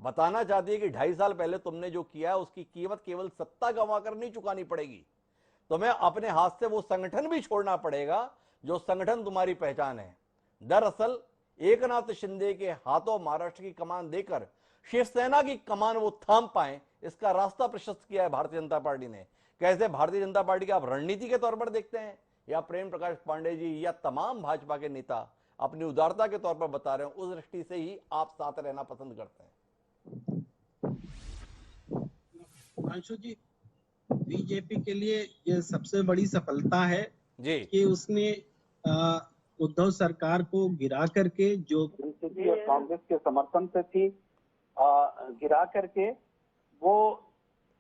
S1: बताना चाहती है कि 2.5 साल पहले तुमने जो किया है उसकी कीमत केवल सत्ता गंवाकर नहीं चुकानी पड़ेगी, तुम्हें अपने हाथ से वो संगठन भी छोड़ना पड़ेगा जो संगठन तुम्हारी पहचान है। दरअसल एकनाथ शिंदे के हाथों महाराष्ट्र की कमान देकर शिवसेना की कमान वो थाम पाए, इसका रास्ता प्रशस्त किया है भारतीय जनता पार्टी ने। कैसे भारतीय जनता पार्टी की आप रणनीति के तौर पर देखते हैं, या प्रेम प्रकाश पांडे जी या तमाम भाजपा के नेता अपनी उदारता के तौर पर बता रहे हैं, उस दृष्टि से ही आप साथ रहना पसंद करते हैं?
S8: अंशु जी, बीजेपी के लिए ये सबसे बड़ी सफलता है
S1: जी
S8: कि उसने उद्धव सरकार को गिरा करके, जो
S9: बीजेपी और कांग्रेस के समर्थन से थी, गिरा करके वो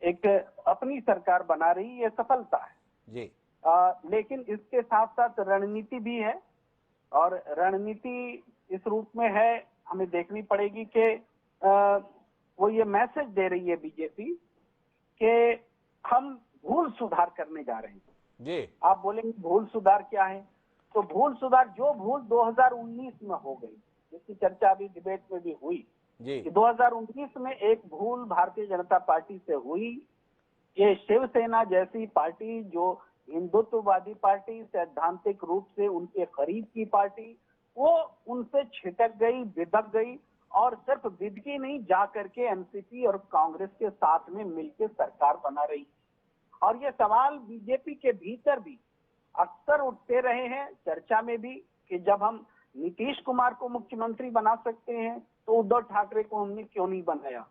S9: एक अपनी सरकार बना रही, ये सफलता है
S1: जी।
S9: लेकिन इसके साथ साथ रणनीति भी है, और रणनीति इस रूप में है, हमें देखनी पड़ेगी कि वो ये मैसेज दे रही है बीजेपी कि हम भूल सुधार करने जा रहे हैं
S1: जी।
S9: आप बोलेंगे भूल सुधार क्या है? तो भूल सुधार, जो भूल 2019 में हो गई, जिसकी चर्चा अभी डिबेट में भी हुई
S1: जी।
S9: कि 2019 में एक भूल भारतीय जनता पार्टी से हुई, ये शिवसेना जैसी पार्टी जो हिंदुत्ववादी पार्टी, सैद्धांतिक रूप से उनके करीब की पार्टी, वो उनसे छिटक गई, बिदक गई, और सिर्फ बिदकी नहीं, जा करके एनसीपी और कांग्रेस के साथ में मिलकर सरकार बना रही। और ये सवाल बीजेपी के भीतर भी अक्सर उठते रहे हैं, चर्चा में भी, कि जब हम नीतीश कुमार को मुख्यमंत्री बना सकते हैं तो उद्धव ठाकरे को हमने क्यों नहीं बनाया।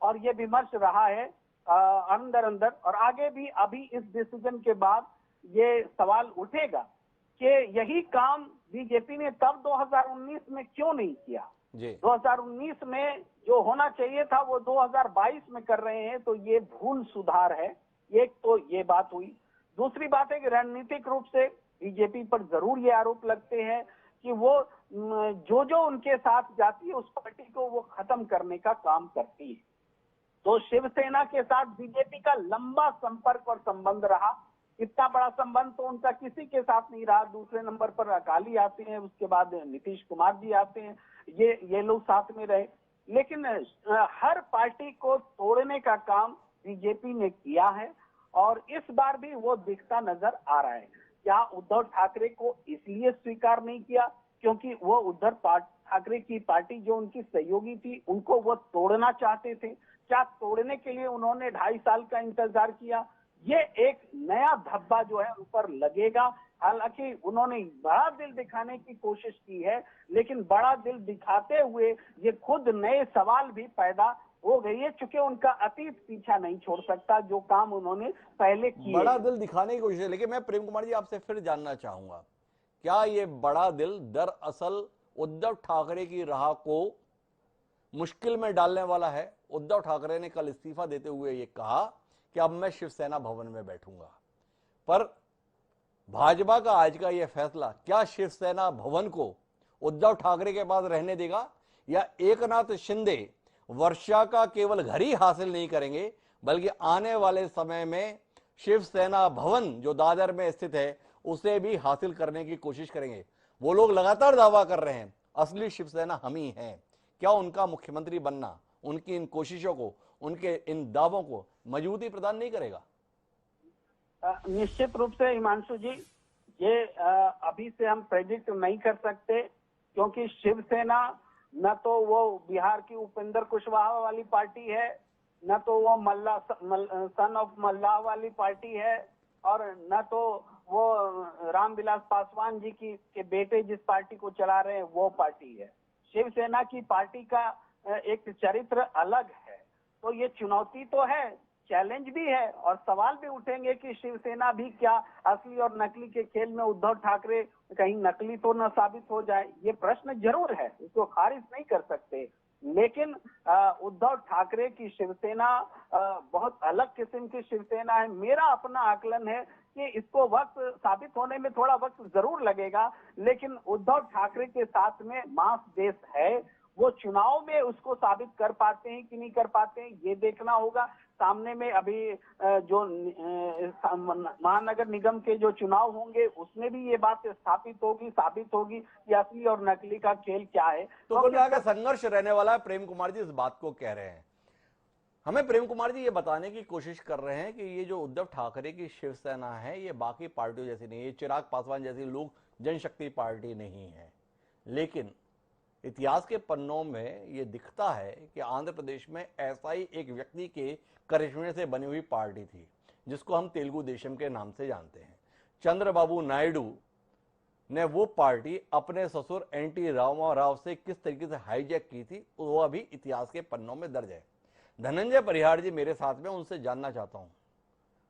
S9: और ये विमर्श रहा है अंदर अंदर, और आगे भी अभी इस डिसीजन के बाद ये सवाल उठेगा कि यही काम बीजेपी ने तब 2019 में क्यों नहीं किया।
S1: जी।
S9: 2019 में जो होना चाहिए था वो 2022 में कर रहे हैं, तो ये भूल सुधार है। एक तो ये बात हुई। दूसरी बात है कि रणनीतिक रूप से बीजेपी पर जरूर ये आरोप लगते हैं कि वो जो उनके साथ जाती है उस पार्टी को वो खत्म करने का काम करती है। तो शिवसेना के साथ बीजेपी का लंबा संपर्क और संबंध रहा। इतना बड़ा संबंध तो उनका किसी के साथ नहीं रहा। दूसरे नंबर पर अकाली आते हैं, उसके बाद नीतीश कुमार जी आते हैं, ये लोग साथ में रहे। लेकिन हर पार्टी को तोड़ने का काम बीजेपी ने किया है, और इस बार भी वो दिखता नजर आ रहा है। क्या उद्धव ठाकरे को इसलिए स्वीकार नहीं किया क्योंकि वो उद्धव ठाकरे की पार्टी जो उनकी सहयोगी थी उनको वो तोड़ना चाहते थे? क्या तोड़ने के लिए उन्होंने 2.5 साल का इंतजार किया? ये एक नया धब्बा जो है उन पर लगेगा। हालांकि उन्होंने बड़ा दिल दिखाने की कोशिश की है, लेकिन बड़ा दिल दिखाते हुए ये खुद नए सवाल भी पैदा हो गई है, चूंकि उनका अतीत पीछा नहीं छोड़ सकता जो काम उन्होंने पहले किए।
S1: बड़ा दिल दिखाने की कोशिश है, लेकिन मैं प्रेम कुमार जी आपसे फिर जानना चाहूंगा, क्या ये बड़ा दिल दरअसल उद्धव ठाकरे की राह को मुश्किल में डालने वाला है? उद्धव ठाकरे ने कल इस्तीफा देते हुए ये कहा कि अब मैं शिवसेना भवन में बैठूंगा, पर भाजपा का आज का यह फैसला क्या शिवसेना भवन को उद्धव ठाकरे के पास रहने देगा, या एकनाथ शिंदे वर्षा का केवल घर ही हासिल नहीं करेंगे बल्कि आने वाले समय में शिवसेना भवन जो दादर में स्थित है उसे भी हासिल करने की कोशिश करेंगे? वो लोग लगातार दावा कर रहे हैं असली शिवसेना हम ही हैं। क्या उनका मुख्यमंत्री बनना उनकी इन कोशिशों को, उनके इन दावों को मजबूती प्रदान नहीं करेगा?
S9: निश्चित रूप से हिमांशु जी, ये अभी से हम प्रेडिक्ट नहीं कर सकते, क्योंकि शिवसेना न तो वो बिहार की उपेंद्र कुशवाहा वाली पार्टी है, न तो वो सन ऑफ मल्लाह वाली पार्टी है, और न तो वो रामविलास पासवान जी के बेटे जिस पार्टी को चला रहे हैं वो पार्टी है। शिवसेना की पार्टी का एक चरित्र अलग है। तो ये चुनौती तो है, चैलेंज भी है, और सवाल भी उठेंगे कि शिवसेना भी क्या असली और नकली के खेल में उद्धव ठाकरे कहीं नकली तो न साबित हो जाए। ये प्रश्न जरूर है, इसको खारिज नहीं कर सकते। लेकिन उद्धव ठाकरे की शिवसेना बहुत अलग किस्म की शिवसेना है। मेरा अपना आकलन है कि इसको वक्त साबित होने में थोड़ा वक्त जरूर लगेगा, लेकिन उद्धव ठाकरे के साथ में मास बेस है, वो चुनाव में उसको साबित कर पाते हैं कि नहीं कर पाते हैं, ये देखना होगा। सामने में अभी जो महानगर निगम के जो चुनाव होंगे उसमें भी ये बात साबित होगी कि असली और नकली का खेल क्या है।
S1: तो कुल मिलाकर संघर्ष रहने वाला है, प्रेम कुमार जी इस बात को कह रहे हैं। हमें प्रेम कुमार जी ये बताने की कोशिश कर रहे हैं कि ये जो उद्धव ठाकरे की शिवसेना है ये बाकी पार्टियों जैसी नहीं है, ये चिराग पासवान जैसी लोक जनशक्ति पार्टी नहीं है। लेकिन इतिहास के पन्नों में ये दिखता है कि आंध्र प्रदेश में ऐसा ही एक व्यक्ति के करिश्मे से बनी हुई पार्टी थी जिसको हम तेलुगु देशम के नाम से जानते हैं। चंद्रबाबू नायडू ने वो पार्टी अपने ससुर एनटी रामाराव से किस तरीके से हाईजैक की थी वो अभी इतिहास के पन्नों में दर्ज है। धनंजय परिहार जी मेरे साथ में, उनसे जानना चाहता हूं,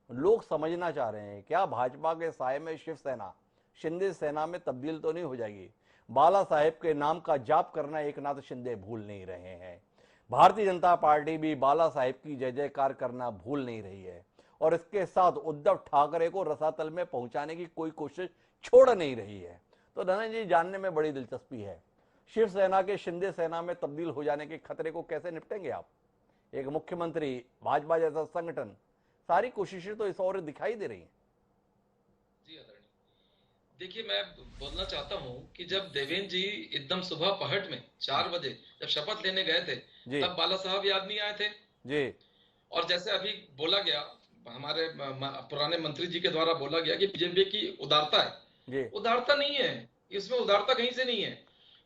S1: लोग समझना चाह रहे हैं क्या भाजपा के साए में शिवसेना शिंदे सेना में तब्दील तो नहीं हो जाएगी? बाला साहेब के नाम का जाप करना एकनाथ शिंदे भूल नहीं रहे हैं, भारतीय जनता पार्टी भी बाला साहेब की जय जयकार करना भूल नहीं रही है और इसके साथ उद्धव ठाकरे को रसातल में पहुंचाने की कोई कोशिश छोड़ नहीं रही है। तो धनंजय जी जानने में बड़ी दिलचस्पी है, शिवसेना के शिंदे सेना में तब्दील हो जाने के खतरे को कैसे निपटेंगे आप? एक मुख्यमंत्री, भाजपा जैसा संगठन, सारी कोशिशें तो इस ओर दिखाई दे रही हैं।
S4: जी आदरणीय, देखिए मैं बोलना चाहता हूं कि जब देवेंद्र जी एकदम सुबह पहट में 4 बजे जब शपथ लेने गए थे तब बाला साहब याद नहीं आए थे
S1: जी।
S4: और जैसे अभी बोला गया हमारे पुराने मंत्री जी के द्वारा बोला गया कि बीजेपी की उदारता है, उदारता नहीं है, इसमें उदारता कहीं से नहीं है।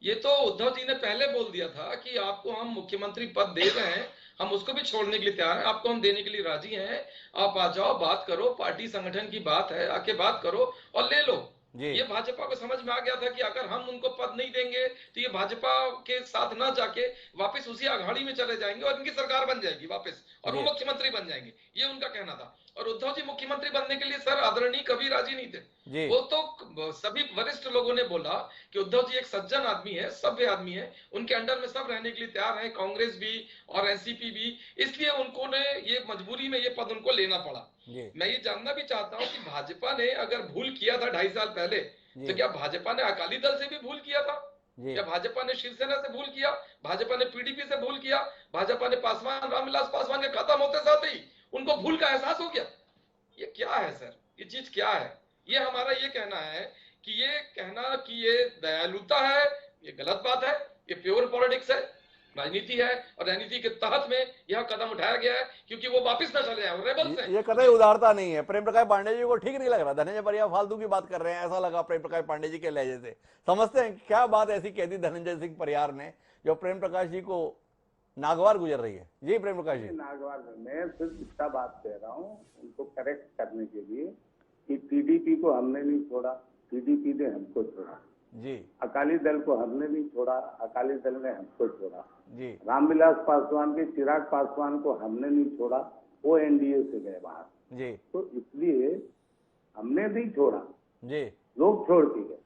S4: ये तो उद्धव जी ने पहले बोल दिया था कि आपको हम मुख्यमंत्री पद दे रहे हैं, हम उसको भी छोड़ने के लिए तैयार हैं, आपको हम देने के लिए राजी हैं, आप आ जाओ, बात करो, पार्टी संगठन की बात है, आके बात करो और ले लो। ये भाजपा को समझ में आ गया था कि अगर हम उनको पद नहीं देंगे तो ये भाजपा के साथ ना जाके वापस उसी अघाड़ी में चले जाएंगे और इनकी सरकार बन जाएगी वापस और वो मुख्यमंत्री बन जाएंगे, ये उनका कहना था। और उद्धव जी मुख्यमंत्री बनने के लिए सर आदरणीय कभी राजी नहीं थे। वो तो सभी वरिष्ठ लोगों ने बोला कि उद्धव जी एक सज्जन आदमी है, सभ्य आदमी है, उनके अंडर में सब रहने के लिए तैयार है, कांग्रेस भी और एनसीपी भी, इसलिए उनको ने ये मजबूरी में ये पद उनको लेना पड़ा। मैं ये जानना भी चाहता हूं कि भाजपा ने अगर भूल किया था 2.5 साल पहले तो क्या भाजपा ने अकाली दल से भी भूल किया था? क्या भाजपा ने शिवसेना से भूल किया? भाजपा ने पीडीपी से भूल किया? भाजपा ने पासवान, रामविलास पासवान के खत्म होते साथ ही उनको भूल का एहसास हो गया? ये क्या है सर, ये चीज क्या है? ये हमारा ये कहना है कि ये कहना कि ये दयालुता है, ये गलत बात है, ये प्योर पॉलिटिक्स है, राजनीति है और राजनीति के तहत में यह कदम उठाया गया है क्योंकि वो वापस न चले जाए, रेबल्स हैं।
S1: ये कतई उदारता नहीं है। प्रेम प्रकाश पांडे जी को ठीक नहीं लग रहा, धनंजय परिहार फालतू की बात कर रहे हैं ऐसा लगा प्रेम प्रकाश पांडे जी के लहजे से। समझते हैं क्या बात ऐसी कह दी धनंजय सिंह परिहार ने जो प्रेम प्रकाश जी को नागवार गुजर रही है? जी प्रेम प्रकाश जी।
S7: नागवार मैं सिर्फ इतना बात कह रहा हूँ उनको करेक्ट करने के लिए कि टीडीपी को हमने नहीं छोड़ा, टीडीपी ने हमको छोड़ा
S1: जी।
S7: अकाली दल को हमने नहीं छोड़ा, अकाली दल ने हमको छोड़ा
S1: जी।
S7: रामविलास पासवान के चिराग पासवान को हमने नहीं छोड़ा, वो एनडीए से गए बाहर
S1: जी।
S7: तो इसलिए हमने नहीं छोड़ा
S1: जी,
S7: लोग छोड़ के गए।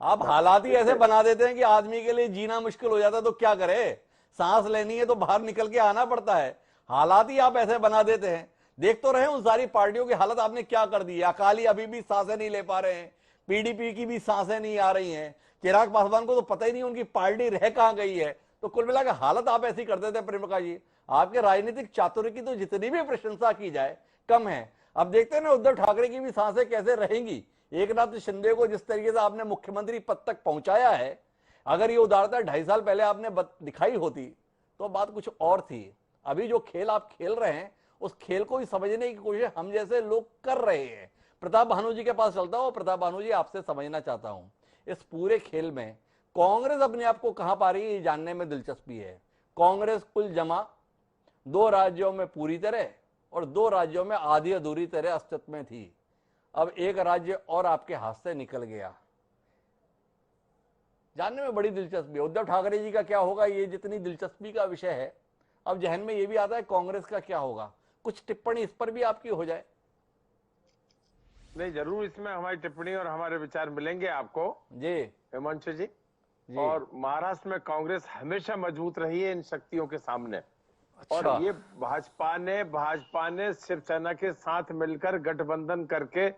S1: आप हालात ही ऐसे बना देते हैं कि आदमी के लिए जीना मुश्किल हो जाता है तो क्या करे, सांस लेनी है तो बाहर निकल के आना पड़ता है। हालात ही आप ऐसे बना देते हैं। देख तो रहे उन सारी पार्टियों की हालत आपने क्या कर दी है। अकाली अभी भी सांसें नहीं ले पा रहे हैं, पीडीपी की भी सांसें नहीं आ रही हैं, चिराग पासवान को तो पता ही नहीं उनकी पार्टी रह कहां गई है। तो कुल मिलाकर हालत आप ऐसी कर देते हैं प्रेम प्रकाश जी। आपके राजनीतिक चातुर्य की तो जितनी भी प्रशंसा की जाए कम है। अब देखते हैं ना उद्धव ठाकरे की भी सांसें कैसे रहेंगी। एकनाथ शिंदे को जिस तरीके से आपने मुख्यमंत्री पद तक पहुंचाया है, अगर ये उदारता 2.5 साल पहले आपने दिखाई होती तो बात कुछ और थी। अभी जो खेल आप खेल रहे हैं उस खेल को ही समझने की कोशिश हम जैसे लोग कर रहे हैं। प्रताप भानु जी के पास चलता हूं। प्रताप भानु जी, आपसे समझना चाहता हूं इस पूरे खेल में कांग्रेस अपने आप को कहां पा रही है, ये जानने में दिलचस्पी है। कांग्रेस कुल जमा 2 राज्यों में पूरी तरह और 2 राज्यों में आधी अधूरी तरह अस्तित्व में थी। अब एक राज्य और आपके हाथ से निकल गया, जानने में बड़ी दिलचस्पी है। उद्धव ठाकरे जी का क्या होगा, ये जितनी दिलचस्पी का विषय है। अब जहन में ये भी आता है कांग्रेस का क्या होगा। कुछ टिप्पणी इस पर भी आपकी हो जाए?
S5: नहीं, जरूर इसमें हमारी टिप्पणी और हमारे विचार मिलेंगे आपको
S1: जी
S5: हिमांशु जी। और महाराष्ट्र में कांग्रेस हमेशा मजबूत रही है इन शक्तियों के सामने।
S1: अच्छा।
S5: और ये भाजपा ने शिवसेना के साथ मिलकर गठबंधन करके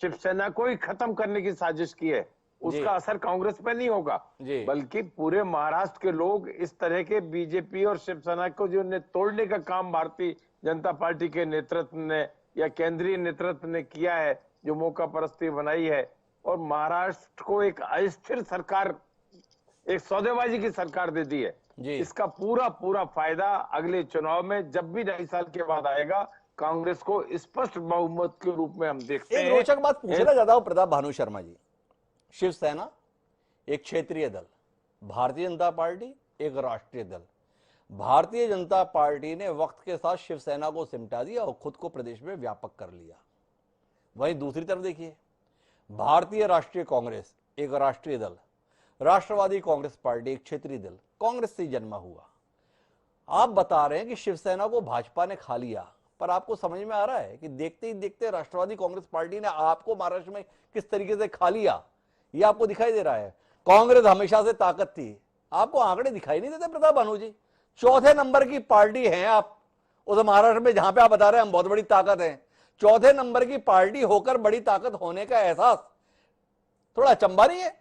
S5: शिवसेना को ही खत्म करने की साजिश की है। उसका असर कांग्रेस पे नहीं होगा, बल्कि पूरे महाराष्ट्र के लोग इस तरह के बीजेपी और शिवसेना को जो तोड़ने का काम भारतीय जनता पार्टी के नेतृत्व ने या केंद्रीय नेतृत्व ने किया है, जो मौका परस्ती बनाई है और महाराष्ट्र को एक अस्थिर सरकार, एक सौदेबाजी की सरकार दे दी है, इसका पूरा पूरा फायदा अगले चुनाव में जब भी 2.5 साल के बाद आएगा, कांग्रेस को स्पष्ट बहुमत के रूप में हम देखते हैं।
S1: रोचक बात पूछना चाहता हूं प्रताप भानु शर्मा जी, शिवसेना एक क्षेत्रीय दल, भारतीय जनता पार्टी एक राष्ट्रीय दल। भारतीय जनता पार्टी ने वक्त के साथ शिवसेना को सिमटा दिया और खुद को प्रदेश में व्यापक कर लिया। वहीं दूसरी तरफ देखिए, भारतीय राष्ट्रीय कांग्रेस एक राष्ट्रीय दल, राष्ट्रवादी कांग्रेस पार्टी एक क्षेत्रीय दल, कांग्रेस से जन्मा हुआ। आप बता रहे हैं कि शिवसेना को भाजपा ने खा लिया, पर आपको समझ में आ रहा है कि देखते ही देखते राष्ट्रवादी कांग्रेस पार्टी ने आपको महाराष्ट्र में किस तरीके से खा लिया, ये आपको दिखाई दे रहा है। कांग्रेस हमेशा से ताकत थी, आपको आंकड़े दिखाई नहीं देते प्रताप भानु जी? 4थे नंबर की पार्टी हैं आप उस महाराष्ट्र में जहां पे आप बता रहे हैं हम बहुत बड़ी ताकत है। 4थे नंबर की पार्टी होकर बड़ी ताकत होने का एहसास थोड़ा अचंभा नहीं है?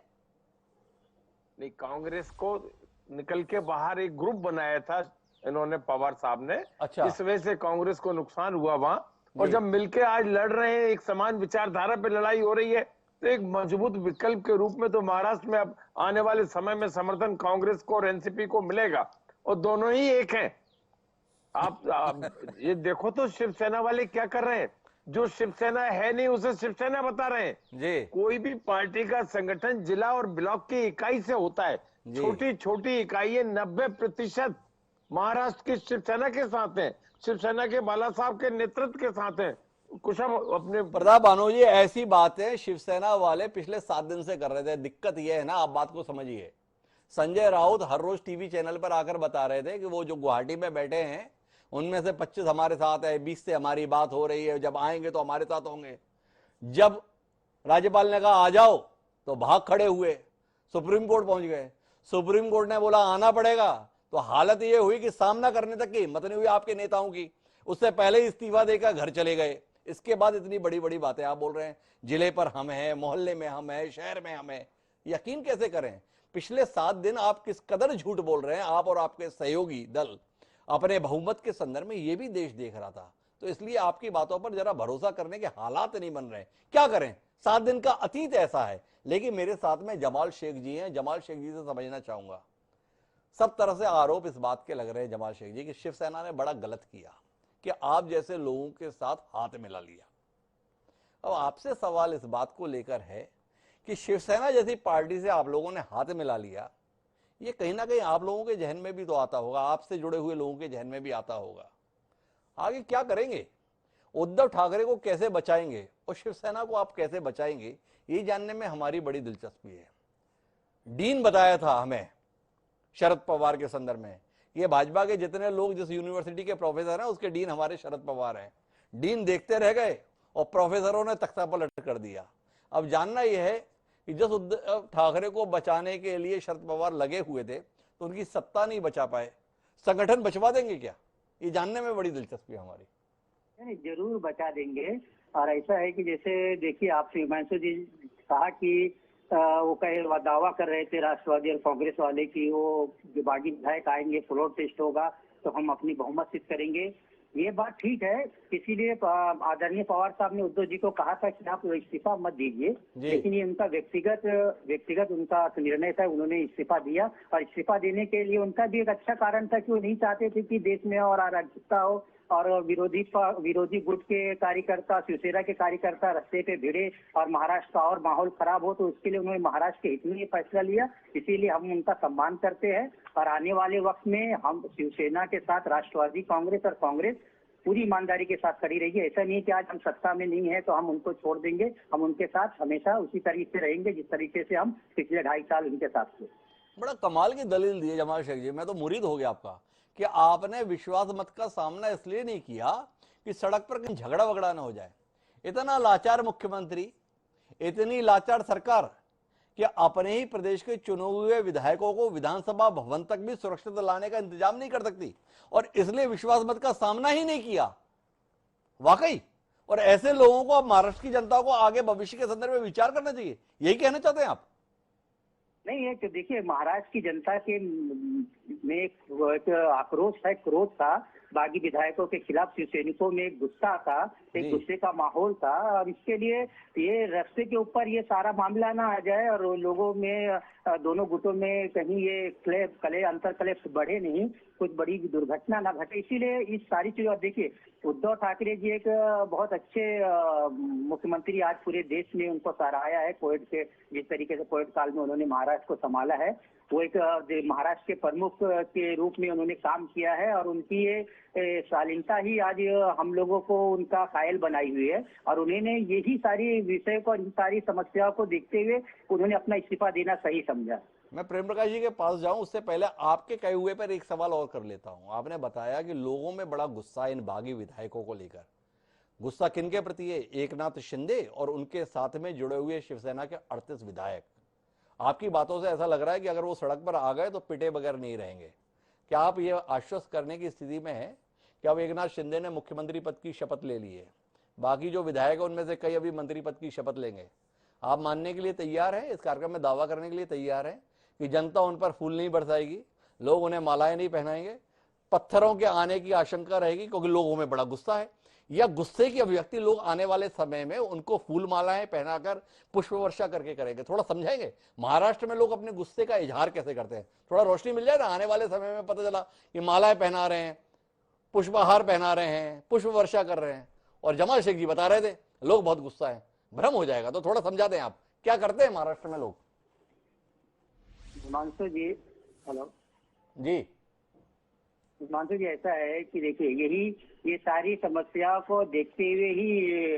S5: नहीं, कांग्रेस को निकल के बाहर एक ग्रुप बनाया था इन्होंने, पवार साहब ने।
S1: अच्छा।
S5: इस वजह से कांग्रेस को नुकसान हुआ वहां, और जब मिलके आज लड़ रहे हैं, एक समान विचारधारा पे लड़ाई हो रही है, तो एक मजबूत विकल्प के रूप में तो महाराष्ट्र में अब आने वाले समय में समर्थन कांग्रेस को और एनसीपी को मिलेगा, और दोनों ही एक हैं। आप ये देखो तो शिवसेना वाले क्या कर रहे हैं, जो शिवसेना है नहीं उसे शिवसेना बता रहे हैं जी। कोई भी पार्टी का संगठन जिला और ब्लॉक की इकाई से होता है, छोटी छोटी इकाइयां 90% महाराष्ट्र की शिवसेना के साथ हैं, शिवसेना के बाला साहब के नेतृत्व के साथ हैं। कुछ हम अपने
S1: प्रताप भानु जी, ऐसी बातें शिवसेना वाले पिछले 7 दिन से कर रहे थे। दिक्कत यह है ना, आप बात को समझिए, संजय राउत हर रोज टीवी चैनल पर आकर बता रहे थे कि वो जो गुवाहाटी में बैठे हैं उनमें से 25 हमारे साथ है, 20 से हमारी बात हो रही है, जब आएंगे तो हमारे साथ होंगे। जब राज्यपाल ने कहा आ जाओ तो भाग खड़े हुए, सुप्रीम कोर्ट पहुंच गए। सुप्रीम कोर्ट ने बोला आना पड़ेगा, तो हालत ये हुई कि सामना करने तक की हिम्मत नहीं हुई आपके नेताओं की। उससे पहले इस्तीफा देकर घर चले गए। इसके बाद इतनी बड़ी बड़ी बातें आप बोल रहे हैं, जिले पर हम हैं, मोहल्ले में हम हैं, शहर में हम हैं। यकीन कैसे करें, पिछले 7 दिन आप किस कदर झूठ बोल रहे हैं। आप और आपके सहयोगी दल अपने बहुमत के संदर्भ में ये भी देश देख रहा था, तो इसलिए आपकी बातों पर जरा भरोसा करने के हालात नहीं बन रहे। क्या करें, 7 दिन का अतीत ऐसा है। लेकिन मेरे साथ में जमाल शेख जी हैं, जमाल शेख जी से समझना चाहूंगा। सब तरह से आरोप इस बात के लग रहे हैं जमाल शेख जी कि शिवसेना ने बड़ा गलत किया कि आप जैसे लोगों के साथ हाथ मिला लिया। अब आपसे सवाल इस बात को लेकर है कि शिवसेना जैसी पार्टी से आप लोगों ने हाथ मिला लिया, ये कहीं ना कहीं आप लोगों के जहन में भी तो आता होगा, आपसे जुड़े हुए लोगों के जहन में भी आता होगा। आगे क्या करेंगे, उद्धव ठाकरे को कैसे बचाएंगे और शिवसेना को आप कैसे बचाएंगे, ये जानने में हमारी बड़ी दिलचस्पी है। डीन बताया था हमें शरद पवार के संदर्भ में, ये भाजपा के जितने लोग जिस यूनिवर्सिटी के प्रोफेसर हैं उसके डीन हमारे शरद पवार हैं। डीन देखते रह गए और प्रोफेसरों ने तख्ता पलट कर दिया। अब जानना यह है कि जिस उद्धव ठाकरे को बचाने के लिए शरद पवार लगे हुए थे तो उनकी सत्ता नहीं बचा पाए, संगठन बचवा देंगे क्या, ये जानने में बड़ी दिलचस्पी है हमारी।
S6: नहीं, जरूर बचा देंगे। और ऐसा है कि जैसे देखिए, आप हिमांशु जी कहा कि वो कहे दावा कर रहे थे राष्ट्रवादी और कांग्रेस वाले की वो जो बागी विधायक आएंगे, फ्लोर टेस्ट होगा तो हम अपनी बहुमत सिद्ध करेंगे। ये बात ठीक है, इसीलिए आदरणीय पवार साहब ने उद्धव जी को कहा था कि आप इस्तीफा मत दीजिए, लेकिन ये उनका व्यक्तिगत उनका निर्णय था, उन्होंने इस्तीफा दिया। और इस्तीफा देने के लिए उनका भी एक अच्छा कारण था कि वो नहीं चाहते थे कि देश में और अराजकता हो और विरोधी गुट के कार्यकर्ता, शिवसेना के कार्यकर्ता रास्ते पे भिड़े और महाराष्ट्र का और माहौल खराब हो, तो उसके लिए उन्होंने महाराष्ट्र के हित में ये फैसला लिया। इसीलिए हम उनका सम्मान करते हैं और आने वाले वक्त में हम शिवसेना के साथ राष्ट्रवादी कांग्रेस और कांग्रेस पूरी ईमानदारी के साथ खड़ी रहेगी। ऐसा नहीं कि आज हम सत्ता में नहीं है तो हम उनको छोड़ देंगे, हम उनके साथ हमेशा उसी तरीके से रहेंगे जिस तरीके से हम पिछले 2.5 साल उनके साथ थे।
S1: बड़ा कमाल की दलील दी है जमाल शेख जी, मैं तो मुरीद हो गया आपका कि आपने विश्वास मत का सामना इसलिए नहीं किया कि सड़क पर कहीं झगड़ा वगड़ा ना हो जाए। इतना लाचार मुख्यमंत्री, इतनी लाचार सरकार कि अपने ही प्रदेश के चुने हुए विधायकों को विधानसभा भवन तक भी सुरक्षित लाने का इंतजाम नहीं कर सकती और इसलिए विश्वास मत का सामना ही नहीं किया वाकई। और ऐसे लोगों को अब महाराष्ट्र की जनता को आगे भविष्य के संदर्भ में विचार करना चाहिए, यही कहना चाहते हैं आप?
S6: नहीं है कि देखिए महाराष्ट्र की जनता के में एक आक्रोश है, क्रोध था, बागी विधायकों के खिलाफ शिवसैनिकों में एक गुस्सा था, एक गुस्से का माहौल था, और इसके लिए ये रास्ते के ऊपर ये सारा मामला ना आ जाए और लोगों में दोनों गुटों में कहीं ये अंतर कलेश बढ़े नहीं, कुछ बड़ी दुर्घटना ना घटे, इसीलिए इस सारी चीजों। देखिए उद्धव ठाकरे जी एक बहुत अच्छे मुख्यमंत्री, आज पूरे देश ने उनको सराहाया है। कोविड के जिस तरीके से कोविड काल में उन्होंने महाराष्ट्र को संभाला है, वो एक महाराष्ट्र के प्रमुख के रूप में उन्होंने काम किया है, और उनकी ये शालीनता ही आज हम लोगों को उनका कायल बनाई हुई है। और उन्होंने यही सारी विषय को, इन सारी समस्याओं को देखते हुए उन्होंने अपना इस्तीफा देना सही समझा।
S1: मैं प्रेम प्रकाश जी के पास जाऊं उससे पहले आपके कहे हुए पर एक सवाल और कर लेता हूं। आपने बताया कि लोगों में बड़ा गुस्सा इन बागी विधायकों को लेकर। गुस्सा किनके प्रति है? एकनाथ शिंदे और उनके साथ में जुड़े हुए शिवसेना के 38 विधायक। आपकी बातों से ऐसा लग रहा है कि अगर वो सड़क पर आ गए तो पिटे बगैर नहीं रहेंगे। क्या आप ये आश्वस्त करने की स्थिति में हैं कि अब एकनाथ शिंदे ने मुख्यमंत्री पद की शपथ ले ली है, बाकी जो विधायक है उनमें से कई अभी मंत्री पद की शपथ लेंगे? आप मानने के लिए तैयार हैं, इस कार्यक्रम में दावा करने के लिए तैयार हैं कि जनता उन पर फूल नहीं बरसाएगी, लोग उन्हें मालाएं नहीं पहनाएंगे, पत्थरों के आने की आशंका रहेगी क्योंकि लोगों में बड़ा गुस्सा है, या गुस्से की अभिव्यक्ति लोग आने वाले समय में उनको फूल मालाएं पहनाकर पुष्प वर्षा करके करेंगे? थोड़ा समझाएंगे महाराष्ट्र में लोग अपने गुस्से का इजहार कैसे करते हैं? थोड़ा रोशनी मिल जाए ना। आने वाले समय में पता चला कि मालाएं पहना रहे हैं, पुष्पहार पहना रहे हैं, पुष्प वर्षा कर रहे हैं, और जमाल शेख जी बता रहे थे लोग बहुत गुस्सा है, भ्रम हो जाएगा। तो थोड़ा समझा दें आप क्या करते हैं महाराष्ट्र में लोग।
S6: हिमांशु जी, हेलो
S1: जी।
S6: हिमांशु जी, ऐसा है कि देखिए ये सारी समस्याओं को देखते हुए ही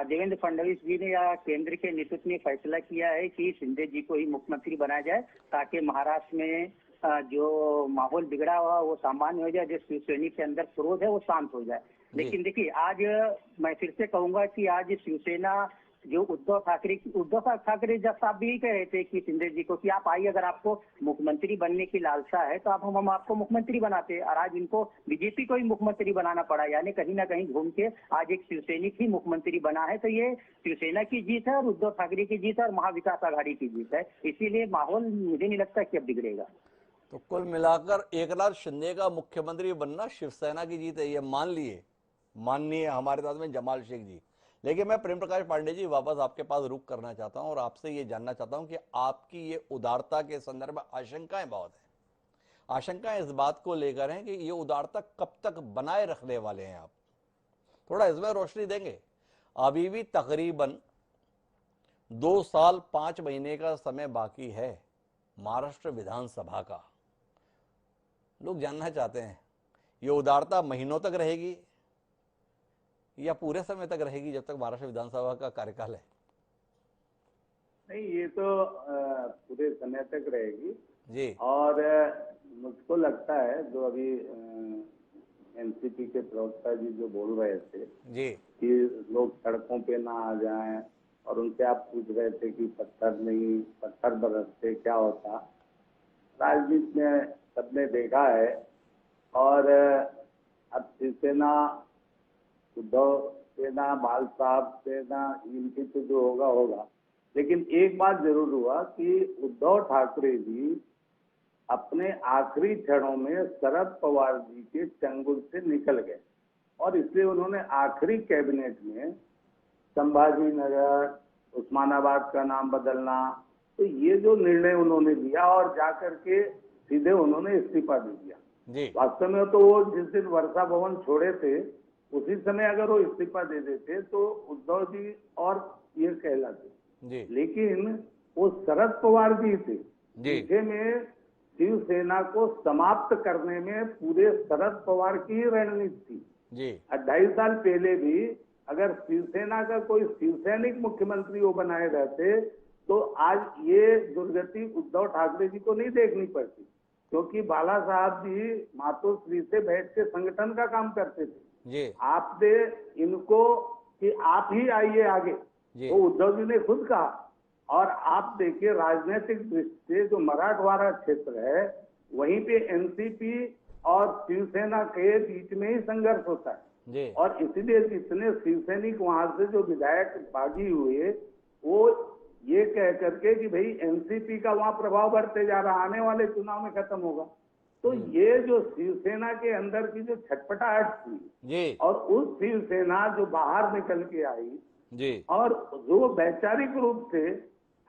S6: देवेंद्र फडणवीस जी ने या केंद्र के नेतृत्व ने फैसला किया है कि शिंदे जी को ही मुख्यमंत्री बनाया जाए, ताकि महाराष्ट्र में जो माहौल बिगड़ा हुआ वो सामान्य हो जाए, जो शिवसेना के अंदर क्रोध है वो शांत हो जाए। लेकिन देखिए आज मैं फिर से कहूंगा कि आज शिवसेना जो उद्धव ठाकरे जब साहब भी कह रहे थे कि शिंदे जी को कि आप आइए, अगर आपको मुख्यमंत्री बनने की लालसा है तो आप हम आपको मुख्यमंत्री बनाते हैं, और आज इनको बीजेपी को ही मुख्यमंत्री बनाना पड़ा, यानी कहीं ना कहीं घूम के आज एक शिवसैनिक ही मुख्यमंत्री बना है। तो ये शिवसेना की जीत है और उद्धव ठाकरे की जीत है और महाविकास आघाड़ी की जीत है, इसीलिए माहौल मुझे नहीं लगता कि अब बिगड़ेगा।
S1: तो कुल मिलाकर एकनाथ शिंदे का मुख्यमंत्री बनना शिवसेना की जीत है, ये मान लिए माननीय हमारे साथ में जमाल शेख जी। लेकिन मैं प्रेम प्रकाश पांडे जी वापस आपके पास रुक करना चाहता हूं और आपसे ये जानना चाहता हूं कि आपकी ये उदारता के संदर्भ में आशंकाएं बहुत है। आशंकाएं इस बात को लेकर हैं कि ये उदारता कब तक बनाए रखने वाले हैं आप? थोड़ा इसमें रोशनी देंगे। अभी भी तकरीबन 2 साल 5 महीने का समय बाकी है महाराष्ट्र विधानसभा का। लोग जानना चाहते हैं ये उदारता महीनों तक रहेगी या पूरे समय तक रहेगी जब तक महाराष्ट्र विधानसभा का कार्यकाल है?
S7: नहीं, ये तो पूरे समय तक रहेगी
S1: जी।
S7: और मुझको लगता है जो अभी एनसीपी के प्रवक्ता जी जो बोल रहे थे
S1: जी
S7: कि लोग सड़कों पे ना आ जाएं, और उनसे आप पूछ रहे थे कि पत्थर बरसते क्या होता। राजनीति में सबने देखा है, और अब शिवसेना, उद्धव सेना, बाल साहब सेना, इनकी तो जो होगा। लेकिन एक बात जरूर हुआ कि उद्धव ठाकरे जी अपने आखिरी क्षणों में शरद पवार जी के चंगुल से निकल गए, और इसलिए उन्होंने आखिरी कैबिनेट में संभाजी नगर, उस्मानाबाद का नाम बदलना, तो ये जो निर्णय उन्होंने लिया और जाकर के सीधे उन्होंने इस्तीफा दे दिया। वास्तव में तो वो जिस दिन वर्षा भवन छोड़े थे उसी समय अगर वो इस्तीफा दे देते तो उद्धव जी और ये कहलाते। लेकिन वो शरद पवार जी थे, पीछे में शिवसेना को समाप्त करने में पूरे शरद पवार की रणनीति थी। 2.5 साल पहले भी अगर शिवसेना का कोई शिवसैनिक मुख्यमंत्री वो बनाए रहते तो आज ये दुर्गति उद्धव ठाकरे जी को नहीं देखनी पड़ती, क्योंकि बाला साहब जी मातोश्री से बैठ के संगठन का काम करते थे। आप दे इनको कि आप ही आइए आगे, तो उद्धव जी ने खुद कहा। और आप देखिए राजनीतिक दृष्टि से जो मराठवाड़ा क्षेत्र है वहीं पे एनसीपी और शिवसेना के बीच में ही संघर्ष होता है, और इसलिए जितने शिवसैनिक वहां से जो विधायक बागी हुए वो ये कह करके कि भाई एनसीपी का वहां प्रभाव बढ़ते जा रहा, आने वाले चुनाव में खत्म होगा। तो ये जो शिवसेना के अंदर की जो छटपटाहट थी
S1: जी,
S7: और उस शिवसेना जो बाहर निकल के आई
S1: जी,
S7: और जो वैचारिक रूप से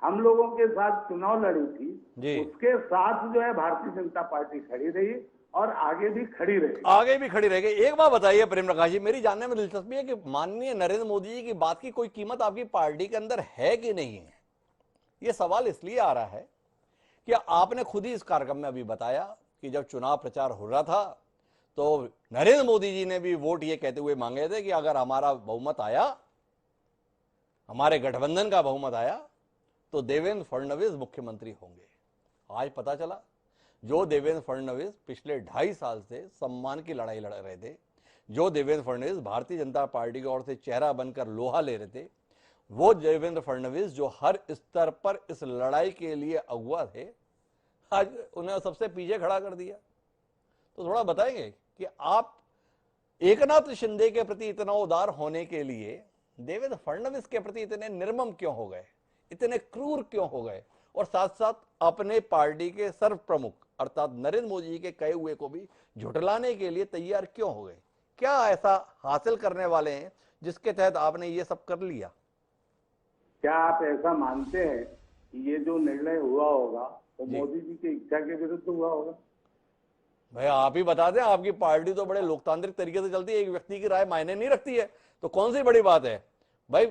S7: हम लोगों के साथ चुनाव लड़ी थी,
S1: जी,
S7: उसके साथ जो है भारतीय जनता पार्टी खड़ी रही और आगे भी खड़ी रहेगी।
S1: आगे भी खड़ी रहेगी। एक बात बताइए प्रेम प्रकाश जी, मेरी जानने में दिलचस्पी है कि माननीय नरेंद्र मोदी जी की बात की कोई कीमत आपकी पार्टी के अंदर है कि नहीं है? ये सवाल इसलिए आ रहा है कि आपने खुद ही इस कार्यक्रम में अभी बताया कि जब चुनाव प्रचार हो रहा था तो नरेंद्र मोदी जी ने भी वोट ये कहते हुए मांगे थे कि अगर हमारा बहुमत आया, हमारे गठबंधन का बहुमत आया, तो देवेंद्र फडणवीस मुख्यमंत्री होंगे। आज पता चला जो देवेंद्र फडणवीस पिछले 2.5 साल से सम्मान की लड़ाई लड़ रहे थे, जो देवेंद्र फडणवीस भारतीय जनता पार्टी की ओर से चेहरा बनकर लोहा ले रहे थे, वो देवेंद्र फडणवीस जो हर स्तर पर इस लड़ाई के लिए अगुवा थे, आज उन्हें सबसे पीछे खड़ा कर दिया। तो थोड़ा बताएंगे कि आप एकनाथ शिंदे के प्रति इतना उदार होने के लिए देवेंद्र फडणवीस के प्रति इतने निर्मम क्यों हो गए, इतने क्रूर क्यों हो गए, और साथ साथ अपने पार्टी के सर्व प्रमुख अर्थात नरेंद्र मोदी जी के कहे हुए को भी झुठलाने के लिए तैयार क्यों हो गए? क्या ऐसा हासिल करने वाले हैं जिसके तहत आपने ये सब कर लिया?
S7: क्या आप ऐसा मानते हैं कि ये जो निर्णय हुआ होगा तो
S1: जी।
S7: मोदी जी की इच्छा के विरुद्ध हुआ होगा?
S1: भाई आप ही बता दें, आपकी पार्टी तो बड़े लोकतांत्रिक तरीके से चलती है, एक व्यक्ति की राय मायने नहीं रखती है, तो कौन सी बड़ी बात है? भाई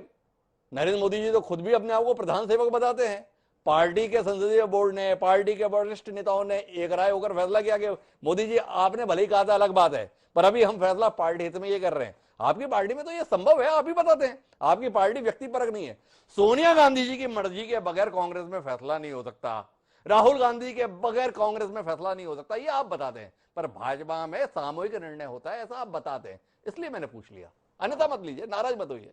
S1: नरेंद्र मोदी जी तो खुद भी अपने आप को प्रधान सेवक बताते हैं। पार्टी के संसदीय बोर्ड ने, पार्टी के वरिष्ठ नेताओं ने एक राय होकर फैसला किया कि मोदी जी आपने भले ही कहा था, अलग बात है, पर अभी हम फैसला पार्टी हित में ये कर रहे हैं। आपकी पार्टी में तो ये संभव है, आप ही बताते हैं। आपकी पार्टी व्यक्तिपरक नहीं है। सोनिया गांधी जी की मर्जी के बगैर कांग्रेस में फैसला नहीं हो सकता, राहुल गांधी के बगैर कांग्रेस में फैसला नहीं हो सकता, ये आप बताते हैं। पर भाजपा में सामूहिक निर्णय होता है, ऐसा आप बताते हैं, इसलिए मैंने पूछ लिया। अन्यथा मत लीजिए, नाराज मत होइए।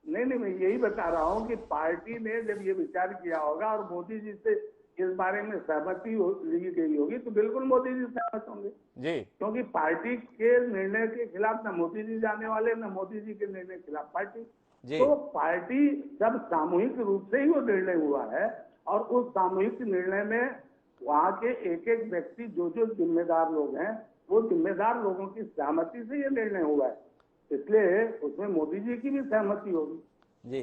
S7: नहीं, मैं यही बता रहा हूँ कि पार्टी ने जब ये विचार किया होगा और मोदी जी से इस बारे में सहमति ली गई होगी तो बिल्कुल मोदी जी सहमत होंगे
S1: जी,
S7: क्योंकि पार्टी के निर्णय के खिलाफ न मोदी जी जाने वाले, न मोदी जी के निर्णय के खिलाफ पार्टी।
S1: जी।
S7: तो पार्टी जब सामूहिक रूप से ही वो निर्णय हुआ है और उस सामूहिक निर्णय में वहाँ के एक एक व्यक्ति जो जिम्मेदार लोग हैं, वो जिम्मेदार लोगों की सहमति से ये निर्णय हुआ है, इसलिए उसमें मोदी जी की भी सहमति होगी।
S1: जी,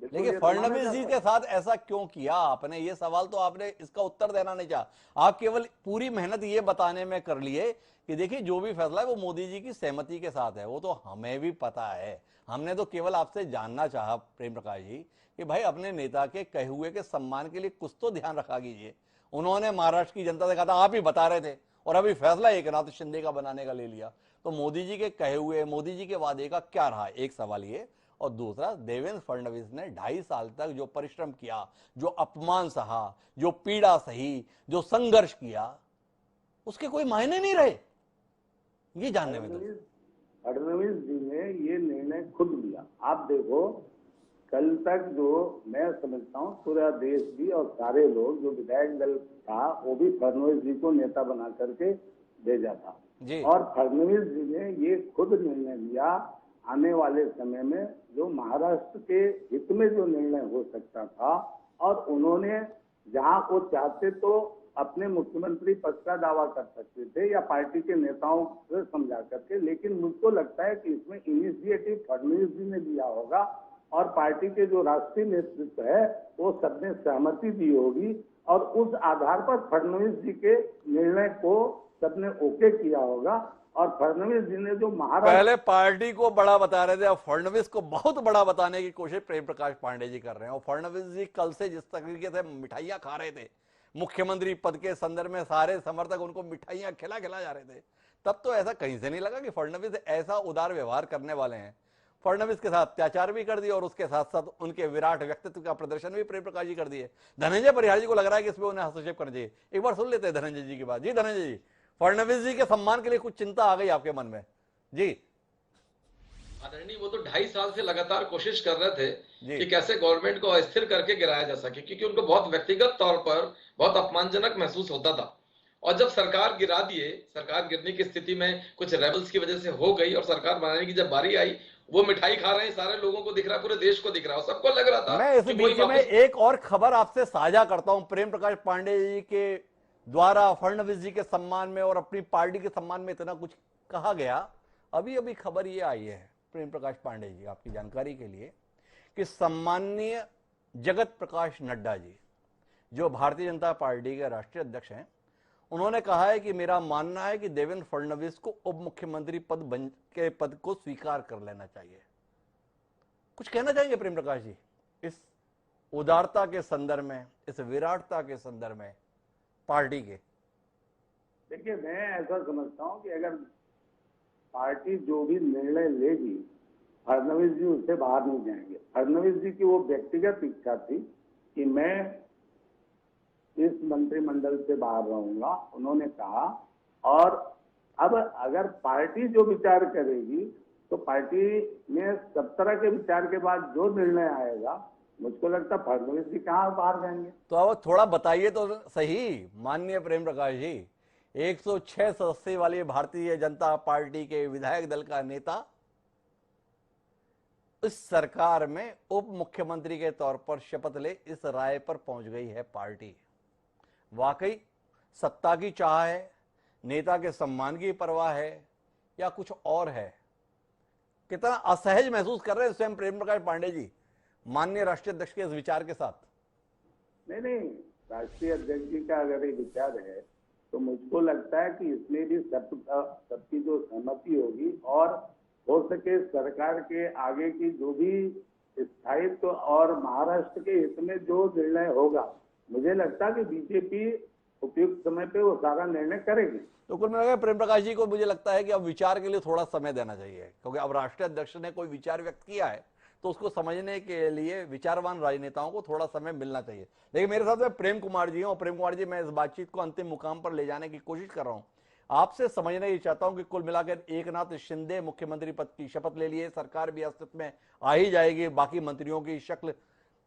S1: लेकिन फडणवीस जी के साथ ऐसा क्यों किया आपने? ये सवाल तो आपने इसका उत्तर देना नहीं चाहा। आप केवल पूरी मेहनत ये बताने में कर लिए कि देखिए जो भी फैसला है वो मोदी जी की सहमति के साथ है। वो तो हमें भी पता है, हमने तो केवल आपसे जानना चाहा प्रेम प्रकाश जी कि भाई अपने नेता के कहे हुए के सम्मान के लिए कुछ तो ध्यान रखा कीजिए। उन्होंने महाराष्ट्र की जनता से कहा था, आप ही बता रहे थे, और अभी फैसला एकनाथ शिंदे का बनाने का ले लिया। तो मोदी जी के कहे हुए, मोदी जी के वादे का क्या रहा? एक सवाल ये, और दूसरा देवेंद्र फडणवीस ने 2.5 साल तक जो परिश्रम किया, जो अपमान सहा, जो पीड़ा सही, जो संघर्ष किया, उसके कोई मायने नहीं रहे। ये जानने में
S7: फडणवीस जी ने ये निर्णय खुद लिया। आप देखो, कल तक जो मैं समझता हूँ पूरा देश भी और सारे लोग, जो विधायक दल था वो भी फडणवीस जी को नेता बना करके भेजा था
S1: जी।
S7: और फडणवीस जी ने ये खुद निर्णय लिया आने वाले समय में जो महाराष्ट्र के हित में जो निर्णय हो सकता था, और उन्होंने जहां वो चाहते तो अपने मुख्यमंत्री पद का दावा कर सकते थे या पार्टी के नेताओं से समझा करके, लेकिन मुझको लगता है कि इसमें इनिशिएटिव फडणवीस जी ने लिया होगा और पार्टी के जो राष्ट्रीय नेतृत्व है वो सबने सहमति दी होगी और उस आधार पर फडणवीस जी के निर्णय को सबने ओके किया होगा। और फडणवीस जी ने जो महाराष्ट्र,
S1: पहले पार्टी को बड़ा बता रहे थे, अब फडणवीस को बहुत बड़ा बताने की कोशिश प्रेम प्रकाश पांडे जी कर रहे हैं। और फडणवीस जी कल से जिस तरीके से मिठाइयां खा रहे थे, मुख्यमंत्री पद के संदर्भ में सारे समर्थक उनको मिठाइयां खिला जा रहे थे, तब तो ऐसा कहीं से नहीं लगा कि फडणवीस ऐसा उदार व्यवहार करने वाले हैं। फडणवीस के साथ अत्याचार भी कर दिया और उसके साथ साथ उनके विराट व्यक्तित्व का प्रदर्शन भी प्रेम प्रकाश जी कर दिए। धनंजय परिहार जी को लग रहा है कि इसमें उन्हें हस्तक्षेप करना चाहिए। एक बार सुन लेते हैं धनंजय जी की बात। जी धनंजय जी, फडणवीस जी के सम्मान के लिए कुछ चिंता आ गई आपके मन में? जी
S4: आदरणीय, वो तो 2.5 साल से लगातार कोशिश कर रहे थे कि कैसे गवर्नमेंट को अस्थिर करके गिराया जा सके, क्योंकि उनको बहुत व्यक्तिगत तौर पर बहुत अपमानजनक महसूस होता था। और जब सरकार गिरा दिए, सरकार गिरने की स्थिति में कुछ रेबल्स की वजह से हो गई और सरकार बनाने की जब बारी आई, वो मिठाई खा रहे हैं, सारे लोगों को दिख रहा है, पूरे देश को दिख रहा है, सबको लग रहा था
S1: मैं इस
S4: कि वही
S1: बीच में
S4: वापस।
S1: एक और खबर आपसे साझा करता हूं। प्रेम प्रकाश पांडेय जी के द्वारा फडणवीस जी के सम्मान में और अपनी पार्टी के सम्मान में इतना कुछ कहा गया। अभी अभी खबर ये आई है प्रेम प्रकाश पांडेय जी, आपकी जानकारी के लिए, कि सम्माननीय जगत प्रकाश नड्डा जी, जो भारतीय जनता पार्टी के राष्ट्रीय अध्यक्ष हैं, उन्होंने कहा है कि मेरा मानना है कि देवेंद्र फडणवीस को उप मुख्यमंत्री पद को स्वीकार कर लेना चाहिए। कुछ कहना चाहेंगे प्रेम प्रकाश जी इस उदारता के संदर्भ में, इस विराटता के संदर्भ में पार्टी के?
S7: देखिए, मैं ऐसा समझता हूं कि अगर पार्टी जो भी निर्णय लेगी, फडणवीस जी उससे बाहर नहीं जाएंगे। फडणवीस जी की वो व्यक्तिगत इच्छा थी कि मैं इस मंत्रिमंडल से बाहर रहूंगा, उन्होंने कहा। और अब अगर पार्टी जो विचार करेगी तो पार्टी में सब तरह के विचार के बाद जो निर्णय आएगा, मुझको लगता है फडणवीस जी कहाँ बाहर जाएंगे।
S1: तो अब थोड़ा बताइए तो सही माननीय प्रेम प्रकाश जी, 106 सदस्य वाली भारतीय जनता पार्टी के विधायक दल का नेता इस सरकार में उप मुख्यमंत्री के तौर पर शपथ ले इस राय पर पहुंच गई है पार्टी। वाकई सत्ता की चाह है, नेता के सम्मान की परवाह है, या कुछ और है? कितना असहज महसूस कर रहे हैं स्वयं प्रेम प्रकाश पांडेय जी माननीय राष्ट्रीय अध्यक्ष के इस विचार के साथ?
S7: नहीं, राष्ट्रीय अध्यक्ष जी का अगर ये विचार है तो मुझको लगता है कि इसमें भी सबकी जो सहमति होगी, और हो सके सरकार के आगे की जो भी स्थायित्व और महाराष्ट्र के हित में जो निर्णय होगा, मुझे लगता है कि बीजेपी उपयुक्त समय पे वो सारा निर्णय करेगी।
S1: तो कुल मिलाकर प्रेम प्रकाश जी को मुझे लगता है कि अब विचार के लिए थोड़ा समय देना चाहिए, क्योंकि अब राष्ट्रीय अध्यक्ष ने कोई विचार व्यक्त किया है तो उसको समझने के लिए विचारवान राजनेताओं को थोड़ा समय मिलना चाहिए। लेकिन मेरे साथ में प्रेम कुमार जी हैं, और प्रेम कुमार जी, मैं इस बातचीत को अंतिम मुकाम पर ले जाने की कोशिश कर रहा हूं। आपसे समझना ये चाहता हूं कि कुल मिलाकर एकनाथ शिंदे मुख्यमंत्री पद की शपथ ले लिए, सरकार भी अस्तित्व में आ ही जाएगी, बाकी मंत्रियों की शक्ल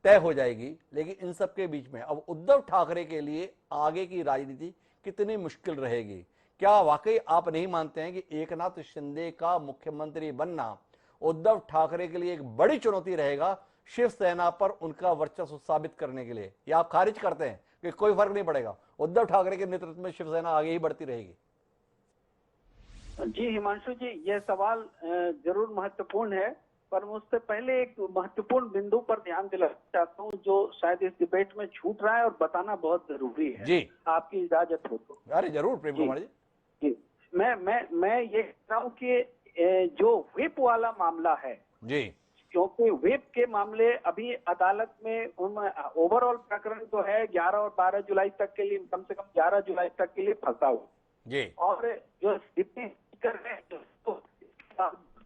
S1: तय हो जाएगी, लेकिन इन सब के बीच में अब उद्धव ठाकरे के लिए आगे की राजनीति कितनी मुश्किल रहेगी? क्या वाकई आप नहीं मानते हैं कि एकनाथ शिंदे का मुख्यमंत्री बनना उद्धव ठाकरे के लिए एक बड़ी चुनौती रहेगा शिवसेना पर उनका वर्चस्व साबित करने के लिए? या आप खारिज करते हैं कि कोई फर्क नहीं पड़ेगा, उद्धव ठाकरे के नेतृत्व में शिवसेना आगे ही बढ़ती रहेगी?
S9: जी हिमांशु जी, यह सवाल जरूर महत्वपूर्ण है, पर मैं उससे पहले एक महत्वपूर्ण बिंदु पर ध्यान दिलाना चाहता हूँ जो शायद इस डिबेट में छूट रहा है और बताना बहुत जरूरी है।
S1: जी,
S9: आपकी इजाजत हो तो।
S1: अरे जरूर प्रेम कुमार जी।
S9: जी, मैं ये कह रहा हूँ कि जो व्हिप वाला मामला है
S1: जी,
S9: क्योंकि व्हिप के मामले अभी अदालत में ओवरऑल प्रकरण तो है 11 और 12 जुलाई तक के लिए, कम से कम 11 जुलाई तक के लिए फंसा हुआ
S1: जी,
S9: और जो डिप्टी स्पीकर है तो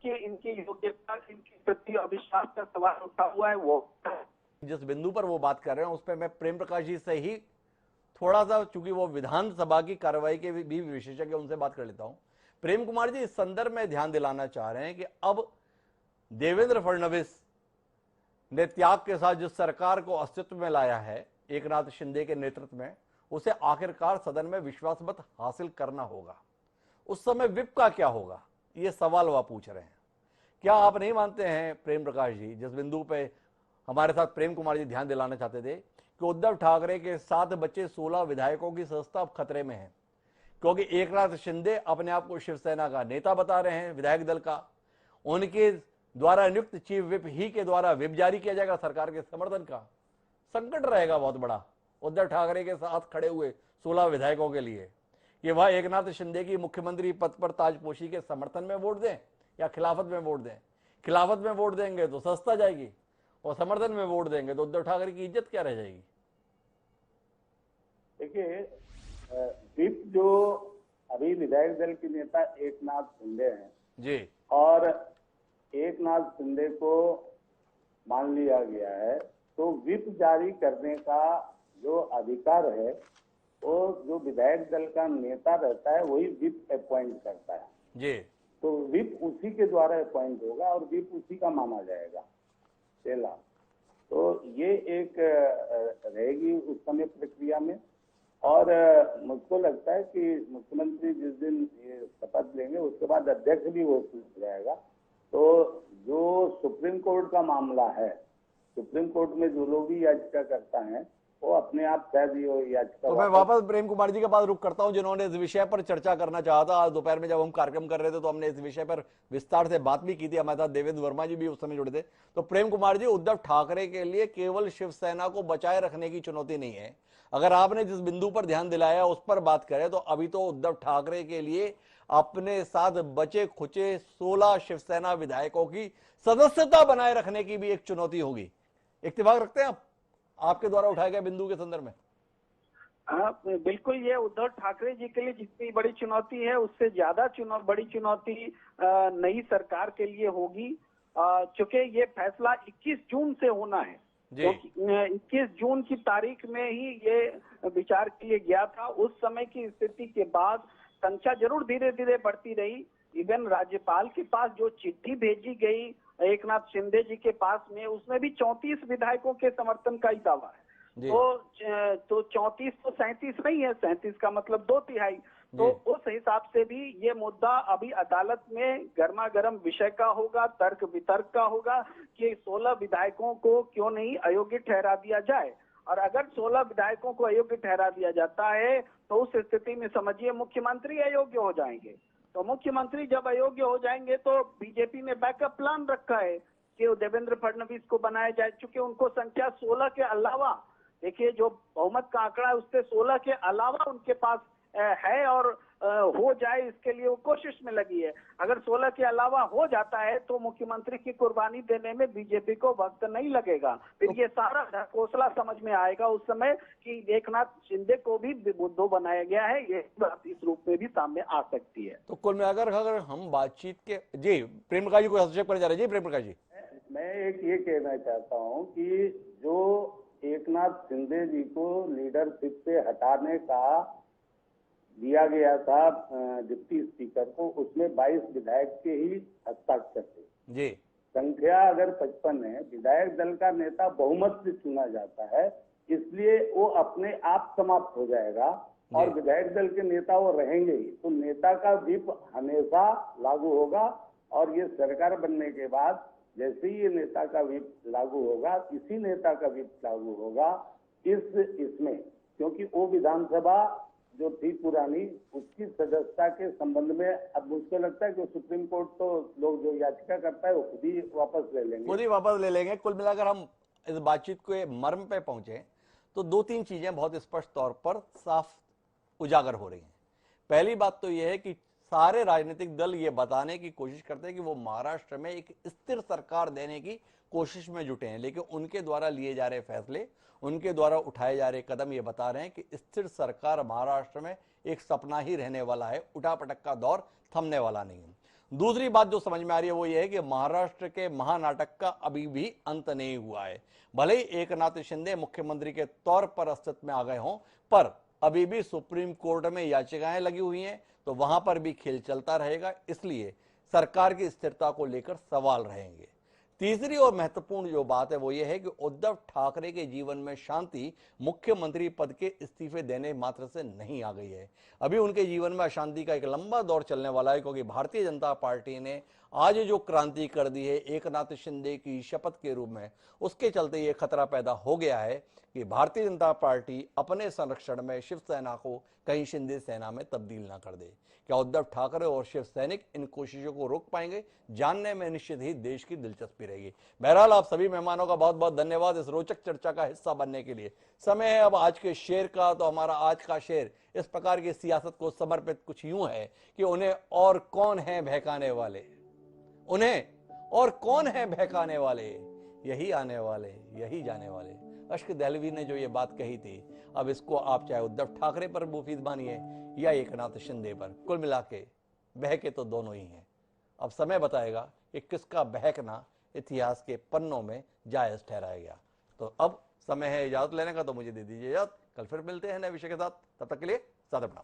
S9: इनकी योग्यता, इनकी प्रति अविश्वास का सवाल उठा हुआ है। वो
S1: जिस बिंदु पर वो बात कर रहे हैं उस पर मैं प्रेम प्रकाश जी से ही थोड़ा सा, चूंकि वो विधानसभा की कार्रवाई के भी विशेषज्ञ, उनसे बात कर लेता हूं। प्रेम कुमार जी, इस संदर्भ में ध्यान दिलाना चाह रहे हैं कि अब देवेंद्र फडणवीस ने त्याग के साथ जिस सरकार को अस्तित्व में लाया है एकनाथ शिंदे के नेतृत्व में, उसे आखिरकार सदन में विश्वास मत हासिल करना होगा। उस समय विप का क्या होगा, ये सवाल वह पूछ रहे हैं। क्या आप नहीं मानते हैं प्रेम प्रकाश जी, जिस बिंदु पे हमारे साथ प्रेम कुमार जी ध्यान दिलाना चाहते थे, कि उद्धव ठाकरे के 7 बच्चे 16 विधायकों की सदस्यता अब खतरे में है, क्योंकि एकनाथ शिंदे अपने आप को शिवसेना का नेता बता रहे हैं, विधायक दल का, उनके द्वारा नियुक्त चीफ विप ही के द्वारा विप जारी किया जाएगा सरकार के समर्थन का। संकट रहेगा बहुत बड़ा उद्धव ठाकरे के साथ खड़े हुए 16 विधायकों के लिए कि वह एकनाथ शिंदे की मुख्यमंत्री पद पर ताजपोशी के समर्थन में वोट दें या खिलाफत में वोट दें। खिलाफत में वोट देंगे तो सस्ता जाएगी, और समर्थन में वोट देंगे तो उद्धव ठाकरे की इज्जत क्या रह जाएगी?
S7: देखिए, विप जो अभी विधायक दल के नेता एकनाथ शिंदे हैं
S1: जी, और
S7: एकनाथ शिंदे को मान लिया गया है, तो विप जारी करने का जो अधिकार है वो जो विधायक दल का नेता रहता है वही विप अपॉइंट करता है
S1: जी।
S7: तो विप उसी के द्वारा अपॉइंट होगा और विप उसी का माना जाएगा पहला। तो ये एक रहेगी उस समय प्रक्रिया में। और मुझको लगता है कि मुख्यमंत्री जिस दिन ये शपथ लेंगे उसके बाद अध्यक्ष भी वो हो जाएगा, तो जो सुप्रीम कोर्ट का मामला है, सुप्रीम कोर्ट में जो लोग भी याचिका करता है वो अपने आप शायद ये याचिका।
S1: तो मैं वापस प्रेम कुमार जी के पास रुक करता हूं, जिन्होंने इस विषय पर चर्चा करना चाहा था। आज दोपहर में जब हम कार्यक्रम कर रहे थे तो हमने इस विषय पर विस्तार से बात भी की थी। हमारे साथ देवेंद्र वर्मा जी भी उस समय जुड़े थे। तो प्रेम कुमार जी, उद्धव ठाकरे के लिए केवल शिवसेना को बचाए रखने की चुनौती नहीं है। अगर आपने जिस बिंदु पर ध्यान दिलाया उस पर बात करें तो अभी तो उद्धव ठाकरे के लिए अपने साथ बचे खुचे 16 शिवसेना विधायकों की सदस्यता बनाए रखने की भी एक चुनौती होगी। इत्तेफाक रखते हैं आप आपके द्वारा उठाए गए बिंदु के संदर्भ में?
S9: हाँ, बिल्कुल। ये उद्धव ठाकरे जी के लिए जितनी बड़ी चुनौती है उससे ज्यादा बड़ी चुनौती नई सरकार के लिए होगी, चूंकि ये फैसला 21 जून से होना है। तो 21 जून की तारीख में ही ये विचार के लिए गया था। उस समय की स्थिति के बाद संख्या जरूर धीरे धीरे बढ़ती रही। इवन राज्यपाल के पास जो चिट्ठी भेजी गई एकनाथ शिंदे जी के पास में, उसमें भी 34 विधायकों के समर्थन का ही दावा है। तो 34 तो 37 नहीं है, 37 का मतलब 2/3। तो उस हिसाब से भी ये मुद्दा अभी अदालत में गर्मा गर्म विषय का होगा, तर्क वितर्क का होगा कि 16 विधायकों को क्यों नहीं अयोग्य ठहरा दिया जाए। और अगर 16 विधायकों को अयोग्य ठहरा दिया जाता है तो उस स्थिति में समझिए मुख्यमंत्री अयोग्य हो जाएंगे। तो मुख्यमंत्री जब अयोग्य हो जाएंगे तो बीजेपी ने बैकअप प्लान रखा है कि देवेंद्र फडणवीस को बनाया जाए, चूंकि उनको संख्या 16 के अलावा, देखिए जो बहुमत का आंकड़ा है उससे 16 के अलावा उनके पास है और हो जाए इसके लिए वो कोशिश में लगी है। अगर 16 के अलावा हो जाता है तो मुख्यमंत्री की कुर्बानी देने में बीजेपी को वक्त नहीं लगेगा। फिर ये सारा ढकोसला समझ में आएगा उस समय कि एकनाथ शिंदे को भी बुद्धू बनाया गया है। ये बात इस रूप में भी सामने आ सकती है।
S1: तो कुल मिलाकर अगर हम बातचीत के, जी प्रेम प्रकाश जी को हस्तक्षेप करने जा रहे हैं। जी प्रेम प्रकाश जी,
S7: मैं एक ये कहना चाहता हूँ कि जो एकनाथ शिंदे जी को लीडरशिप से हटाने का दिया गया था डिप्टी स्पीकर को, उसमें 22 विधायक के ही हस्ताक्षर थे।
S1: जी
S7: संख्या अगर 55 है, विधायक दल का नेता बहुमत से चुना जाता है, इसलिए वो अपने आप समाप्त हो जाएगा और विधायक दल के नेता वो रहेंगे ही। तो नेता का व्हिप हमेशा लागू होगा और ये सरकार बनने के बाद जैसे ही ये नेता का व्हिप लागू होगा, इसी नेता का व्हिप लागू होगा इसमें, क्योंकि वो विधानसभा जो थी पुरानी, उसकी सदस्यता के संबंध में अब मुझको लगता है कि सुप्रीम कोर्ट तो लोग जो याचिका करता है वो खुद ही वापस ले लेंगे।
S1: कुल मिलाकर हम इस बातचीत के मर्म पे पहुंचे तो 2-3 चीजें बहुत स्पष्ट तौर पर साफ उजागर हो रही हैं। पहली बात तो यह है कि सारे राजनीतिक दल ये बताने की कोशिश करते हैं कि वो महाराष्ट्र में एक स्थिर सरकार देने की कोशिश में जुटे हैं, लेकिन उनके द्वारा लिए जा रहे फैसले, उनके द्वारा उठाए जा रहे कदम ये बता रहे हैं कि स्थिर सरकार महाराष्ट्र में एक सपना ही रहने वाला है, उठापटक का दौर थमने वाला नहीं है। दूसरी बात जो समझ में आ रही है वो ये है कि महाराष्ट्र के महानाटक का अभी भी अंत नहीं हुआ है। भले ही एकनाथ शिंदे मुख्यमंत्री के तौर पर अस्तित्व में आ गए हों, पर अभी भी सुप्रीम कोर्ट में याचिकाएं लगी हुई हैं, तो वहां पर भी खेल चलता रहेगा। इसलिए सरकार की स्थिरता को लेकर सवाल रहेंगे। तीसरी और महत्वपूर्ण जो बात है वो ये है कि उद्धव ठाकरे के जीवन में शांति मुख्यमंत्री पद के इस्तीफे देने मात्र से नहीं आ गई है। अभी उनके जीवन में अशांति का एक लंबा दौर चलने वाला है, क्योंकि भारतीय जनता पार्टी ने आज जो क्रांति कर दी है एकनाथ शिंदे की शपथ के रूप में, उसके चलते ये खतरा पैदा हो गया है कि भारतीय जनता पार्टी अपने संरक्षण में शिवसेना को कहीं शिंदे सेना में तब्दील ना कर दे। क्या उद्धव ठाकरे और शिव सैनिक इन कोशिशों को रोक पाएंगे? जानने में निश्चित ही देश की दिलचस्पी रहेगी। बहरहाल आप सभी मेहमानों का बहुत बहुत धन्यवाद इस रोचक चर्चा का हिस्सा बनने के लिए। समय है अब आज के शेर का। तो हमारा आज का शेर इस प्रकार की सियासत को समर्पित कुछ यूं है कि उन्हें और कौन है बहकाने वाले, उन्हें और कौन है बहकाने वाले, यही आने वाले, यही जाने वाले। अश्क दहलवी ने जो ये बात कही थी, अब इसको आप चाहे उद्धव ठाकरे पर मुफीद मानिए या एकनाथ शिंदे पर, कुल मिला के बहके तो दोनों ही हैं। अब समय बताएगा कि किसका बहकना इतिहास के पन्नों में जायज ठहराएगा। तो अब समय है इजाजत लेने का, तो मुझे दे दीजिए इजाजत। कल फिर मिलते हैं नए विषय के साथ, तब तक के लिए सादर प्रणाम।